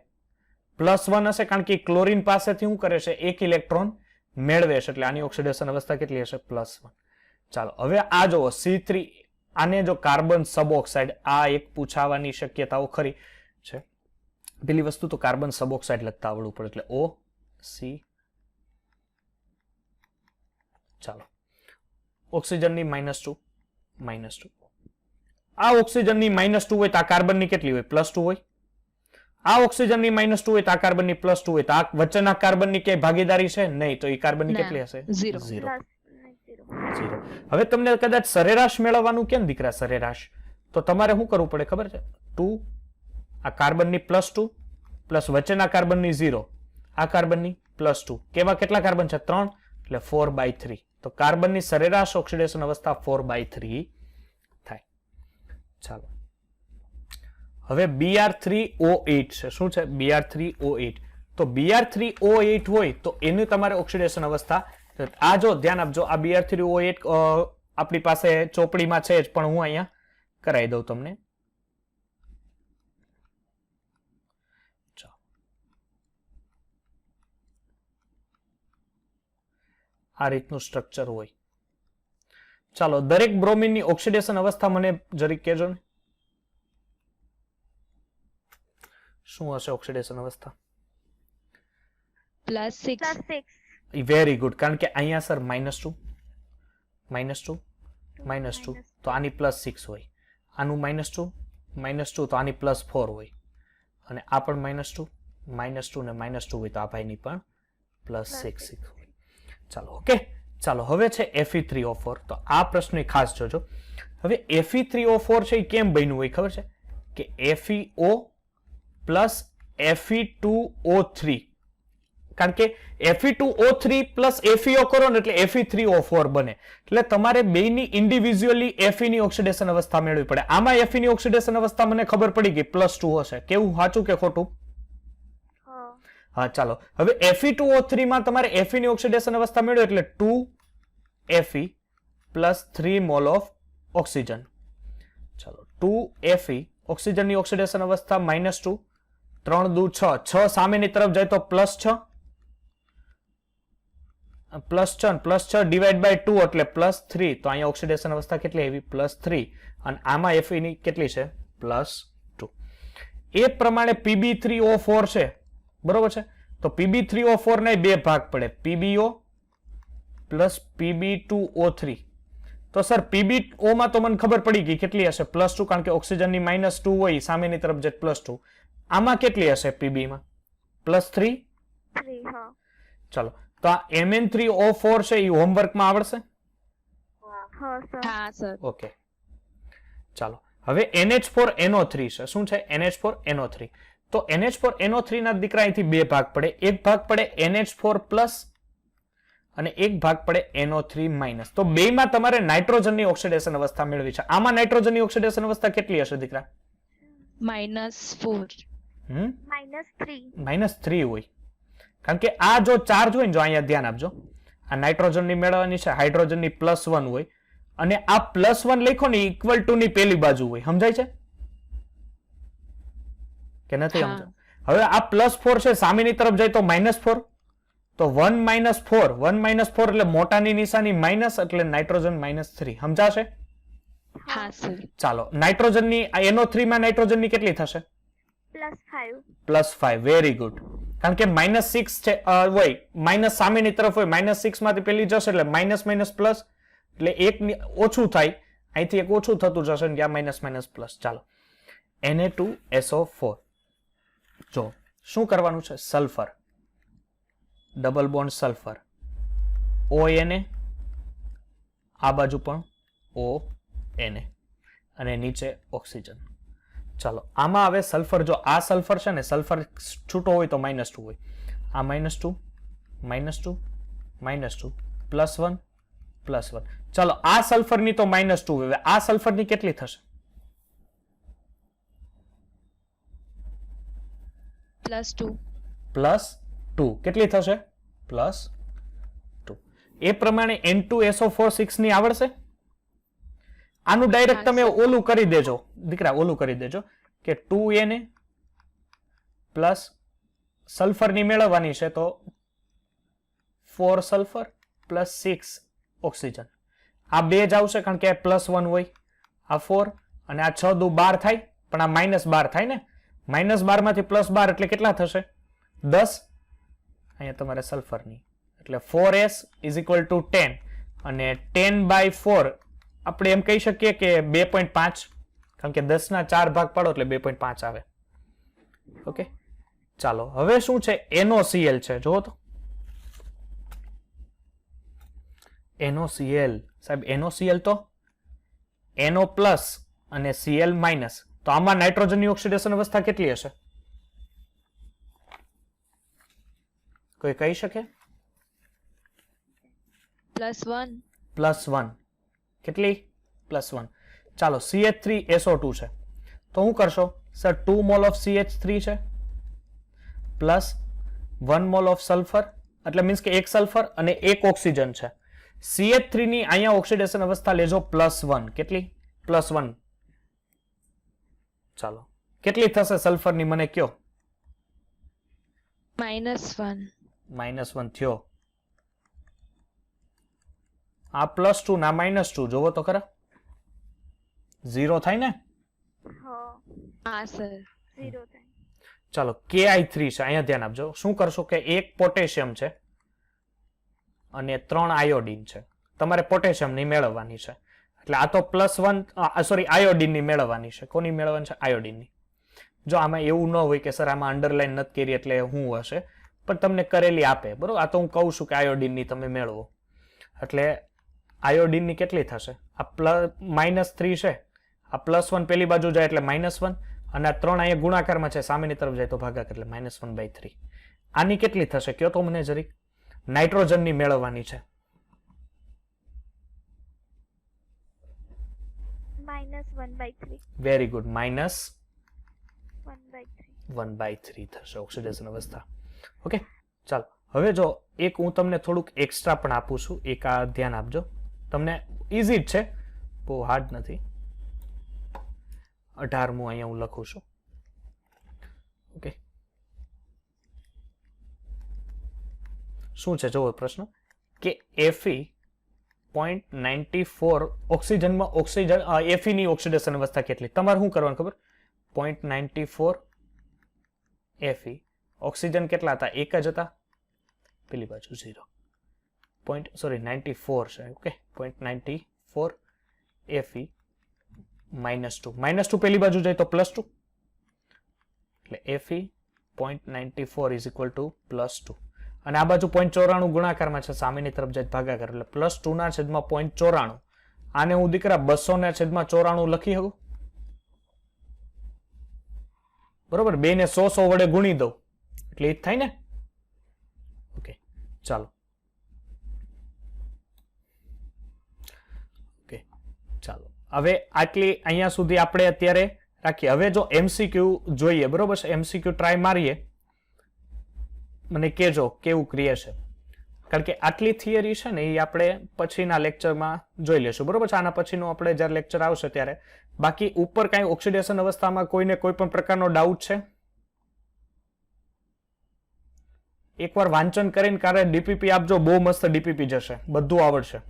Speaker 1: +1 હશે, કારણ કે ક્લોરીન પાસેથી શું કરે છે, એક ઇલેક્ટ્રોન મેળવે છે, એટલે આની ઓક્સિડેશન અવસ્થા કેટલી હશે, +1. ચાલો હવે આ જો C3, આને જો કાર્બન સબઓક્સાઇડ, આ એક પૂછાવાની શક્યતાઓ ખરી છે. પેલી વસ્તુ તો કાર્બન સબઓક્સાઇડ લખતા આવડવું પડે, એટલે OC. ચાલો ઓક્સિજનની -2. આ ઓક્સિજનની -2 હોય તો આ કાર્બનની કેટલી હોય, +2 હોય. આ ઓક્સિજનની -2 હોય તો આ કાર્બનની +2 હોય, તો આ વચ્ચેના કાર્બનની ક્યાંય ભાગીદારી છે નહીં, તો એ કાર્બનની
Speaker 2: ના,
Speaker 1: કેટલી હશે,
Speaker 2: 0.
Speaker 1: 0. હવે તમને કદાચ સરેરાશ મેળવવાનું કેમ દીકરા, સરેરાશ તો તમારે શું કરવું પડે ખબર છે, 2 આ કાર્બનની +2 પ્લસ વચ્ચેના કાર્બનની 0, આ કાર્બનની +2, કેવા કેટલા કાર્બન છે, 3, એટલે 4/3. તો કાર્બનની સરેરાશ ઓક્સિડેશન અવસ્થા 4/3 થાય. ચાલો હવે Br3O8 છે. શું છે, Br3O8. તો Br3O8 હોય તો એની તમારે ઓક્સિડેશન અવસ્થા, આ જો ધ્યાન આપજો, આ Br3O8 આપણી પાસે ચોપડીમાં છે જ, પણ હું અહીંયા કરાવી દઉં તમને. આ રીતનું સ્ટ્રક્ચર હોય. ચાલો દરેક બ્રોમિનની ઓક્સિડેશન અવસ્થા મને જરીક કહેજો ને, શું હશે ઓક્સિડેશન અવસ્થા?
Speaker 2: +6.
Speaker 1: વેરી ગુડ, કારણ કે અહીંયા સર -2 -2 તો આની +6 હોય, આનું -2 તો આની +4 હોય, અને આ પણ -2 ને -2 હોય તો આ ભાઈની પણ +6 હોય. ચાલો ઓકે. ચાલો હવે છે Fe3O4. તો આ પ્રશ્ન ખાસ જોજો. હવે Fe3O4 છે એ કેમ બન્યું હોય ખબર છે, કે FeO પ્લસ Fe2O3, કારણ કે Fe2O3 પ્લસ FeO કરો ને એટલે Fe3O4 બને, એટલે તમારે બેયની ઇન્ડિવિજ્યુઅલી Fe ની ઓક્સિડેશન અવસ્થા મેળવવી પડે. આમાં Fe ની ઓક્સિડેશન અવસ્થા મને ખબર પડી ગઈ +2 હશે. કેવું, સાચું કે ખોટું? હા ચાલો હવે Fe2O3 માં તમારે Fe ની ઓક્સિડેશન અવસ્થા મેળવો એટલે 2 Fe plus 3 mall of oxygen. ચાલો 2 Fe, ઓક્સિજનની ઓક્સિડેશન અવસ્થા -2, 3 દુ 6, 6 સામેની તરફ જાય તો +6, +6 ડિવાઈડ બાય 2 એટલે +3, તો અહીંયા ઓક્સિડેશન અવસ્થા કેટલી આવી, +3, અને આમાં Fe ની કેટલી છે, +2. એ પ્રમાણે Pb3O4 છે, બરોબર છે, તો Pb3O4 ના બે ભાગ પડે, PbO પ્લસ Pb2O3. તો સર PbO માં તો મને ખબર પડી ગઈ કેટલી હશે, +2, કારણ કે ઓક્સિજનની -2 હોય સામેની તરફ જે +2. આમાં કેટલી હશે Pb માં, +3. ચાલો તો આ Mn3O4 છે એ હોમવર્કમાં આવડશે?
Speaker 2: હા સર.
Speaker 1: ઓકે. ચાલો હવે NH4NO3 છે. શું છે, NH4NO3. તો NH4NO3 ના દીકરા અહીંથી બે ભાગ પડે, એક ભાગ પડે NH4+ અને એક ભાગ પડે NO3-. તો બેયમાં તમારે નાઇટ્રોજનની ઓક્સિડેશન અવસ્થા મેળવી છે. આમાં નાઇટ્રોજનની ઓક્સિડેશન અવસ્થા કેટલી હશે દીકરા?
Speaker 2: -4.
Speaker 1: -3 હોય, કારણ કે આ જો ચાર્જ હોય ને, જો અહીંયા ધ્યાન આપજો, આ નાઇટ્રોજનની મેળવવાની છે, હાઇડ્રોજનની +1 હોય, અને આ +1 લખો ને ઇક્વલ ટુ ની પેલી બાજુ હોય. સમજાય છે કે નથી સમજાય? હવે આ +4 છે, સામેની તરફ જાય તો -4, તો 1 - 4 એટલે મોટાની નિશાની માઇનસ, એટલે નાઇટ્રોજન -3. સમજાશે?
Speaker 2: હા સર.
Speaker 1: ચાલો નાઇટ્રોજનની NO3 માં નાઇટ્રોજનની કેટલી થશે, +5. વેરી ગુડ, કારણ કે -6 છે હોય, માઇનસ સામેની તરફ હોય, -6 માંથી પેલી જશે એટલે માઇનસ પ્લસ, એટલે એક ઓછું થાય, અહીંથી એક ઓછું થતું જશે ને ત્યાં --. ચાલો Na2SO4. જો શું કરવાનું છે, sulphur, double bond sulphur, ONA, આ બાજુ પણ ONA, અને નીચે ઓક્સિજન. ચાલો આમાં હવે સલ્ફર, જો આ સલ્ફર છે ને, સલ્ફર છૂટો હોય તો -2 હોય, આ -2 +1. ચાલો આ સલ્ફરની તો -2 હોય, આ સલ્ફરની કેટલી થશે, +2. કેટલી થશે, +2. એ પ્રમાણે N2SO4 ની આવડશે? આનું ડાયરેક્ટ તમે ઓલું કરી દેજો દીકરા, ઓલું કરી દેજો કે 2Na પ્લસ સલ્ફરની મેળવવાની છે તો 4 સલ્ફર પ્લસ 6 ઓક્સિજન. આ 2 જ આવશે કારણ કે +1 હોય. આ 4 અને આ 6 દુ 12 થાય, પણ આ -12 થાય ને. -12 માંથી +12 એટલે કેટલા થશે? 10. અહીંયા તમારે સલ્ફરની એટલે 4s = 10 અને 10/4 આપણે એમ કહી શકીએ કે 2.5, કારણ કે 10 ના 4 ભાગ પાડો એટલે 2.5 આવે. ઓકે, ચાલો હવે શું છે? NOCl છે. જુઓ તો NOCl. સાહેબ NOCl તો NO+ અને Cl-. તો આમાં નાઇટ્રોજનની ઓક્સિડેશન અવસ્થા કેટલી હશે? કોઈ કહી શકે? +1. કેટલી? +1. ચાલો CH3SO2 છે તો શું કરશો સર? 2 મોલ ઓફ CH3 છે પ્લસ 1 મોલ ઓફ સલ્ફર, એટલે મીન્સ કે 1 સલ્ફર અને 1 ઓક્સિજન છે. CH3 ની અહીંયા ઓક્સિડેશન અવસ્થા લેજો +1. કેટલી? +1. ચાલો કેટલી થશે સલ્ફરની મને કયો? -1 થયો. આ +2 ના -2 જોવો તો ખરા, 0 થાય ને?
Speaker 2: હા સર,
Speaker 3: 0 થાય.
Speaker 1: ચાલો Ki3 છે. અહીંયા ધ્યાન આપજો. શું કરશો કે 1 પોટેશિયમ છે અને 3 આયોડીન છે. તમારે પોટેશિયમની મેળવવાની છે એટલે આ તો +1 સોરી આયોડીનની મેળવવાની છે. કોની મેળવવાની છે? આયોડીનની. જો આમાં એવું ન હોય કે સર આમાં અંડરલાઈન નથી કરી એટલે શું હશે, પણ તમને કરેલી આપે. બરોબર, આ તો હું કહું છું કે આયોડીનની તમે મેળવો. એટલે આયોડીનની કેટલી થશે? આ -3 છે, આ +1 પેલી બાજુ જાય એટલે -1 અને આ 3 અહીંયા ગુણાકારમાં છે, સામેની તરફ જાય તો ભાગાકાર એટલે -1/3. આની કેટલી થશે કયો તો મને જરીક? નાઇટ્રોજનની મેળવવાની છે.
Speaker 3: -1/3.
Speaker 1: Very good. -1/3
Speaker 3: 1/3
Speaker 1: થશે ઓક્સિડેશન અવસ્થા. ઓકે, ચાલો હવે જો એક હું તમને થોડુંક એક્સ્ટ્રા પણ આપું છું. એક આ ધ્યાન આપજો, તમને ઇઝી જ છે, બહુ હાર્ડ નથી. 18મું અહીંયા હું લખું છું. ઓકે, શું છે જોવો પ્રશ્ન કે Fe.94 ઓક્સિજનમાં ઓક્સિજન Fe ની ઓક્સિડેશન અવસ્થા કેટલી? તમારે શું કરવાનું ખબર? 0.94 Fe. ઓક્સિજન કેટલા હતા? 1 જ હતા, પેલી બાજુ 0. 94 છે. ઓકે, 0.94 Fe -2 પેલી બાજુ જાય તો +2 એટલે Fe 0.94 = +2 અને આ બાજુ 0.94 ગુણાકારમાં છે, સામેની તરફ જાય ભાગાકાર એટલે +2 ના છેદમાં 0.94. આને હું દીકરા 200 ના છેદમાં 94 લખી શકું? બરોબર, 2 ને 100 વડે ગુણી દઉં એટલે એ જ થાય ને. ઓકે, ચાલો ચાલો હવે આટલી અહીંયા સુધી આપણે અત્યારે રાખીએ. હવે જો MCQ જોઈએ, બરોબર છે? MCQ ટ્રાય મારીએ, મને કહેજો કેવું ક્રિયા છે, કારણ કે આટલી થિયરી છે ને એ આપણે પછીના લેક્ચરમાં જોઈ લેશું. બરોબર છે? આના પછીનો આપણે જ્યારે લેક્ચર આવશે ત્યારે. બાકી ઉપર કાંઈ ઓક્સિડેશન અવસ્થામાં કોઈને કોઈ પણ પ્રકારનો ડાઉટ છે? એકવાર વાંચન કરીને કારણ ડીપીપી આપજો, બહુ મસ્ત ડીપીપી જશે, બધું આવડશે.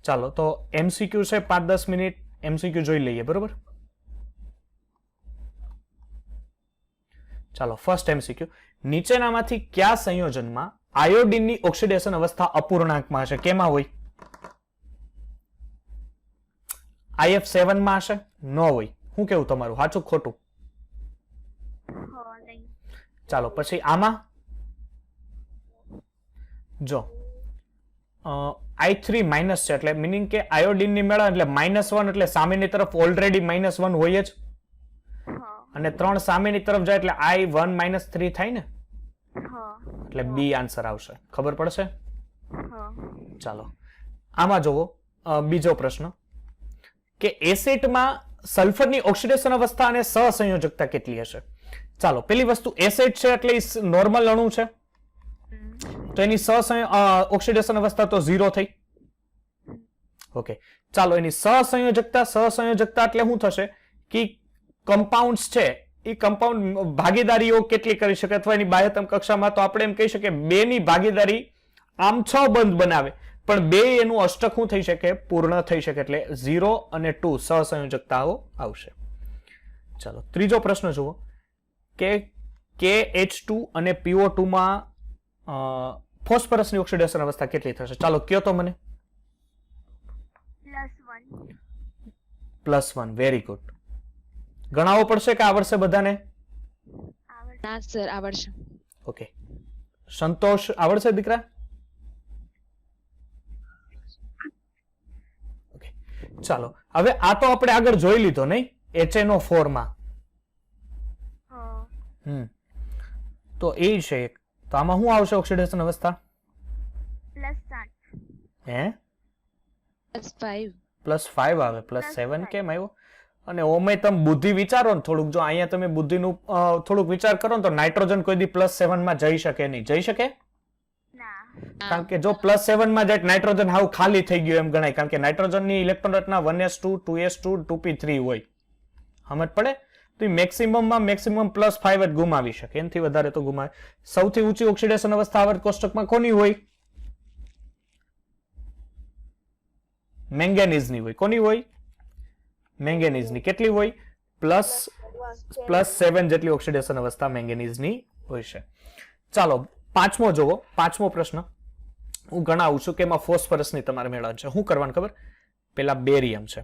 Speaker 1: ચાલો તો MCQ છે 5-10 મિનિટ MCQ જોઈ લઈએ. બરોબર, ચાલો ફર્સ્ટ MCQ. નીચેનામાંથી કયા સંયોજનમાં આયોડીનની ઓક્સિડેશન અવસ્થા અપૂર્ણાંકમાં હશે? કેમાં હોય? IF7 માં હશે? ન હોય. શું કેવું તમારું, સાચું ખોટું?
Speaker 3: નહીં.
Speaker 1: ચાલો પછી આમાં જો I3- છે એટલે મીનિંગ કે આયોડીનની મેળા એટલે -1 એટલે સામેની તરફ ઓલરેડી -1 હોય જ, અને 3 સામેની તરફ જાય એટલે I1 - 3 થાય ને, એટલે બી આન્સર આવશે. ખબર પડશે? ચાલો આમાં જોવો બીજો પ્રશ્ન કે એસિડમાં સલ્ફરની ઓક્સિડેશન અવસ્થા અને સહસંયોજકતા કેટલી હશે? ચાલો પેલી વસ્તુ એસિડ છે એટલે નોર્મલ અણુ છે તો એની ઓક્સિડેશન અવસ્થા તો 0 થઈ. ઓકે, ચાલો એની સહસંયોજકતા એટલે શું થશે કે કમ્પાઉન્ડ્સ છે એ કમ્પાઉન્ડ ભાગીદારીઓ કેટલી કરી શકે અથવા એની બાહ્યતમ કક્ષામાં તો આપણે એમ કહી શકીએ 2 ની ભાગીદારી આમ 6 બંધ બનાવે, પણ 2 એનું અષ્ટક શું થઈ શકે? પૂર્ણ થઈ શકે. એટલે 0 અને 2 સહસંયોજકતાઓ આવશે. ચાલો ત્રીજો પ્રશ્ન જુઓ કે KH2 અને PO2 માં ફોસ્ફરસની ઓક્સિડેશન અવસ્થા કેટલી થશે? ચાલો કયો તો મને.
Speaker 3: +1.
Speaker 1: +1. Very good. ગણાવવો પડશે કે આવડશે બધાને?
Speaker 3: આવડે.
Speaker 2: ના સર આવડશે.
Speaker 1: ઓકે. સંતોષ આવડશે દીકરા? ઓકે ચાલો હવે આ તો આપણે આગળ જોઈ લીધો નહીં, HNO4 માં.
Speaker 3: હા.
Speaker 1: તો એ છે એક. તો આમાં શું આવશે ઓક્સિડેશન અવસ્થા?
Speaker 3: +7.
Speaker 1: હે
Speaker 2: +5.
Speaker 1: +5 આવે. +7 કેમ આવ્યો? અને ઓમે તમે બુદ્ધિ વિચારો ને થોડુંક, જો અહીંયા તમે બુદ્ધિનું થોડુંક વિચાર કરો ને તો નાઇટ્રોજન કોઈ દી +7 માં જઈ શકે નહીં. જઈ શકે?
Speaker 3: ના.
Speaker 1: કારણ કે જો +7 માં જાય નાઇટ્રોજન હાવ ખાલી થઈ ગયું એમ ગણાય, કારણ કે નાઇટ્રોજનની ઇલેક્ટ્રોન રચના 1s2 2s2 2p3 હોય. સમજ પડે? તો મેક્સિમમમાં મેક્સિમમ +5 જ ગુમાવી શકે, એનાથી વધારે તો ગુમાવે. સૌથી ઊંચી ઓક્સિડેશન અવસ્થા આવર્ત કોષ્ટકમાં કોની હોય? મેંગેનીઝની હોય. કોની હોય? મેંગેનીઝની. કેટલી હોય? +7 જેટલી ઓક્સિડેશન અવસ્થા મેંગેનીઝની હોય છે. ચાલો પાંચમો જોવો. પાંચમો પ્રશ્ન હું ગણાવું છું કે એમાં ફોસ્ફરસની તમારે મેળવવાનું છે. શું કરવાનું ખબર? પેલા બેરિયમ છે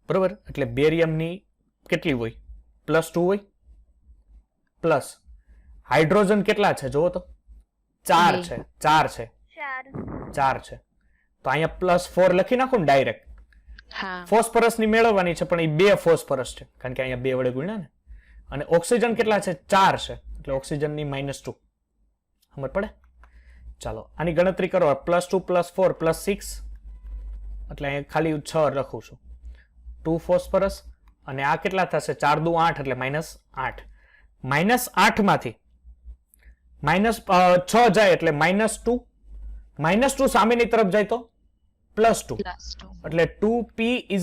Speaker 1: બરોબર, એટલે બેરિયમની કેટલી હોય? +2 હોય. પ્લસ હાઇડ્રોજન કેટલા છે જોવો તો? 4 છે. 4 છે. 4 છે. તો અહીંયા +4 લખી નાખો ને ડાયરેક્ટ.
Speaker 2: હા.
Speaker 1: ફોસ્ફરસની મેળવવાની છે પણ એ 2 ફોસ્ફરસ છે, કારણ કે અહીંયા 2 વડે ગુણ્યા ને. અને ઓક્સિજન કેટલા છે? 4 છે, એટલે ઓક્સિજનની -2. સમજ પડે? ચાલો આની ગણતરી કરો. +2 +4 +6, એટલે અહીંયા ખાલી 6 લખું છું. 2 ફોસ્ફરસ અને આ કેટલા થશે? 4 દુ 8 એટલે -8. -8 માંથી -6 જાય એટલે -2. -2 સામેની તરફ જાય તો +2, એટલે 2p =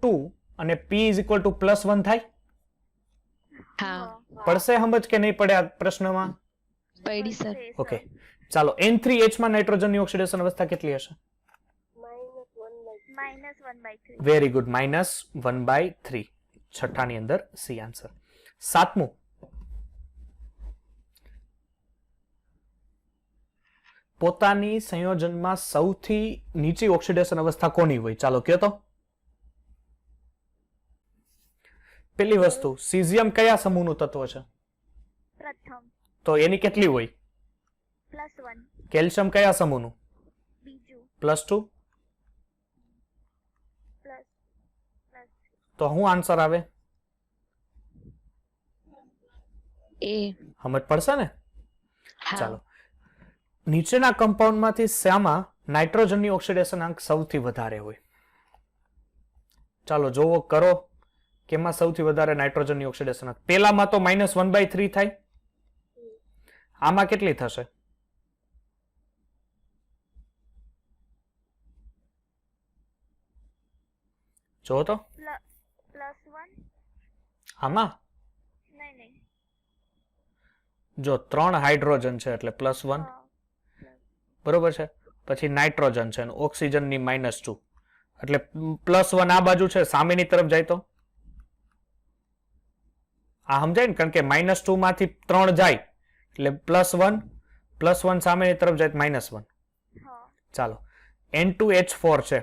Speaker 1: 2 અને p = +1 થાય.
Speaker 2: હા.
Speaker 1: પડશે સમજ કે નહીં પડે આ પ્રશ્નમાં?
Speaker 2: પડી સર.
Speaker 1: ઓકે ચાલો N3H માં નાઇટ્રોજનની ઓક્સિડેશન અવસ્થા કેટલી હશે?
Speaker 3: -1/3.
Speaker 1: Very good. -1/3. છઠ્ઠાની અંદર સી આન્સર. સાતમું પોતાની સંયોજનમાં સૌથી નીચી ઓક્સિડેશન અવસ્થા કોની હોય? ચાલો કયો તો. પેલી વસ્તુ સીઝિયમ કયા સમૂહનું તત્વ છે?
Speaker 3: પ્રથમ.
Speaker 1: તો એની કેટલી હોય?
Speaker 3: +1.
Speaker 1: કેલ્શિયમ કયા સમૂહનું?
Speaker 3: બીજું.
Speaker 1: +2.
Speaker 3: પ્લસ.
Speaker 1: તો શું આન્સર આવે?
Speaker 2: એ.
Speaker 1: સમજ પડશે ને?
Speaker 2: હા.
Speaker 1: ચાલો નીચેના કમ્પાઉન્ડમાંથી શામાં નાઇટ્રોજનની ઓક્સિડેશન આંક સૌથી વધારે હોય? ચાલો જોવો કરો કેમાં સૌથી વધારે નાઇટ્રોજનની ઓક્સિડેશન આંક. પેલામાં તો -1/3 થાય. આમાં કેટલી થશે? જો તો
Speaker 3: +1.
Speaker 1: આમાં
Speaker 3: નહીં.
Speaker 1: જો 3 હાઇડ્રોજન છે એટલે +1
Speaker 3: હા.
Speaker 1: બરોબર છે. પછી નાઇટ્રોજન છે અને ઓક્સિજનની -2 એટલે +1 આ બાજુ છે, સામેની તરફ જાય તો આ સમજાય ને, કારણ કે -2 માંથી 3 જાય એટલે +1 સામેની તરફ જાય -1.
Speaker 3: હા.
Speaker 1: ચાલો N2H4 છે,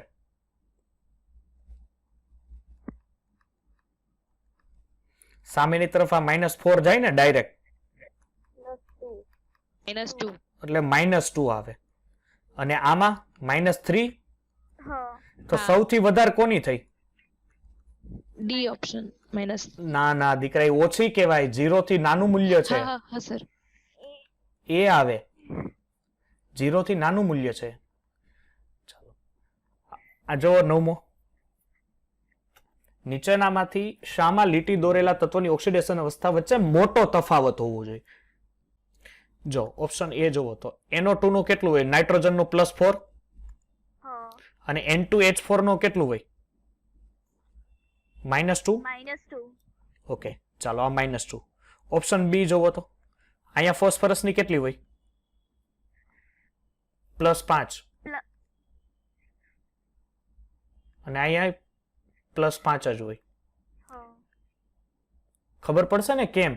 Speaker 1: સામેની તરફ આ -4 જાય ને ડાયરેક્ટ
Speaker 2: -2.
Speaker 1: એટલે -2 આવે. અને આમાં -3,
Speaker 3: હા.
Speaker 1: તો
Speaker 2: હા.
Speaker 1: સૌથી વધારે કોની થઈ?
Speaker 2: D option minus.
Speaker 1: ના ના દીકરા, એ ઓછી કહેવાય. 0 થી નાનું મૂલ્ય છે
Speaker 2: હા હા સર.
Speaker 1: એ આવે. 0 થી નાનું મૂલ્ય છે. ચાલો આ જો 9મો. નીચેનામાંથી શામાં લીટી દોરેલા તત્વોની ઓક્સિડેશન અવસ્થા વચ્ચે મોટો તફાવત હોવો જોઈએ? જો ઓપ્શન એ જોવો તો NO2 નું કેટલું હોય? નાઇટ્રોજન નું +4
Speaker 3: હા.
Speaker 1: અને N2H4 નું કેટલું હોય? -2.
Speaker 3: -2.
Speaker 1: ઓકે ચાલો આ -2. ઓપ્શન બી જોવો તો અહીંયા ફોસ્ફરસની કેટલી હોય? +5. અને અહીંયા +5 જ હોય.
Speaker 3: હા
Speaker 1: ખબર પડશે ને કેમ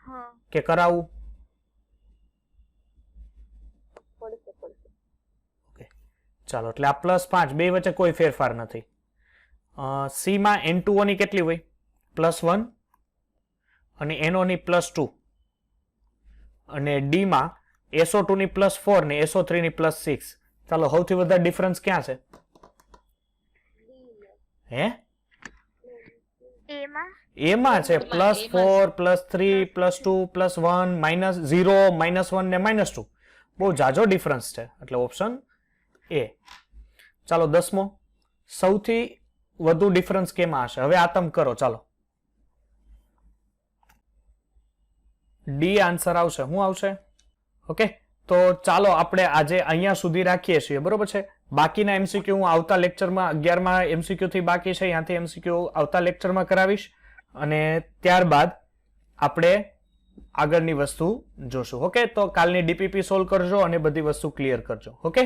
Speaker 3: હા
Speaker 1: કે કરાવવું? ઓકે ચાલો, એટલે આ +5 બે વચ્ચે કોઈ ફેરફાર નથી. સી માં N2O ની કેટલી હોય? +1 અને NO ની +2 અને ડી માં SO2 ની +4 ને SO3 ની +6. ચાલો, સૌથી વધારે ડિફરન્સ ક્યાં છે? હે?
Speaker 3: એમાં
Speaker 1: એમાં છે. +4 +3 +2 +1 -0 -1 ને -2. બહુ જાજો ડિફરન્સ છે, એટલે ઓપ્શન એ. ચાલો 10મો, સૌથી વધુ ડિફરન્સ કેમાં હશે? હવે આ તમે કરો. ચાલો, ડી આન્સર આવશે. શું આવશે? ઓકે, તો ચાલો આપણે આજે અહીંયા સુધી રાખીએ છીએ, બરોબર છે. બાકીના એમસીક્યુ હું આવતા લેક્ચરમાં 11માં એમસીક્યુ થી બાકી છે, ત્યાંથી એમસીક્યુ આવતા લેક્ચરમાં કરાવીશ અને ત્યારબાદ આપણે આગળની વસ્તુ જોશું. ઓકે, તો કાલની ડીપીપી સોલ્વ કરજો અને બધી વસ્તુ ક્લિયર કરજો. ઓકે.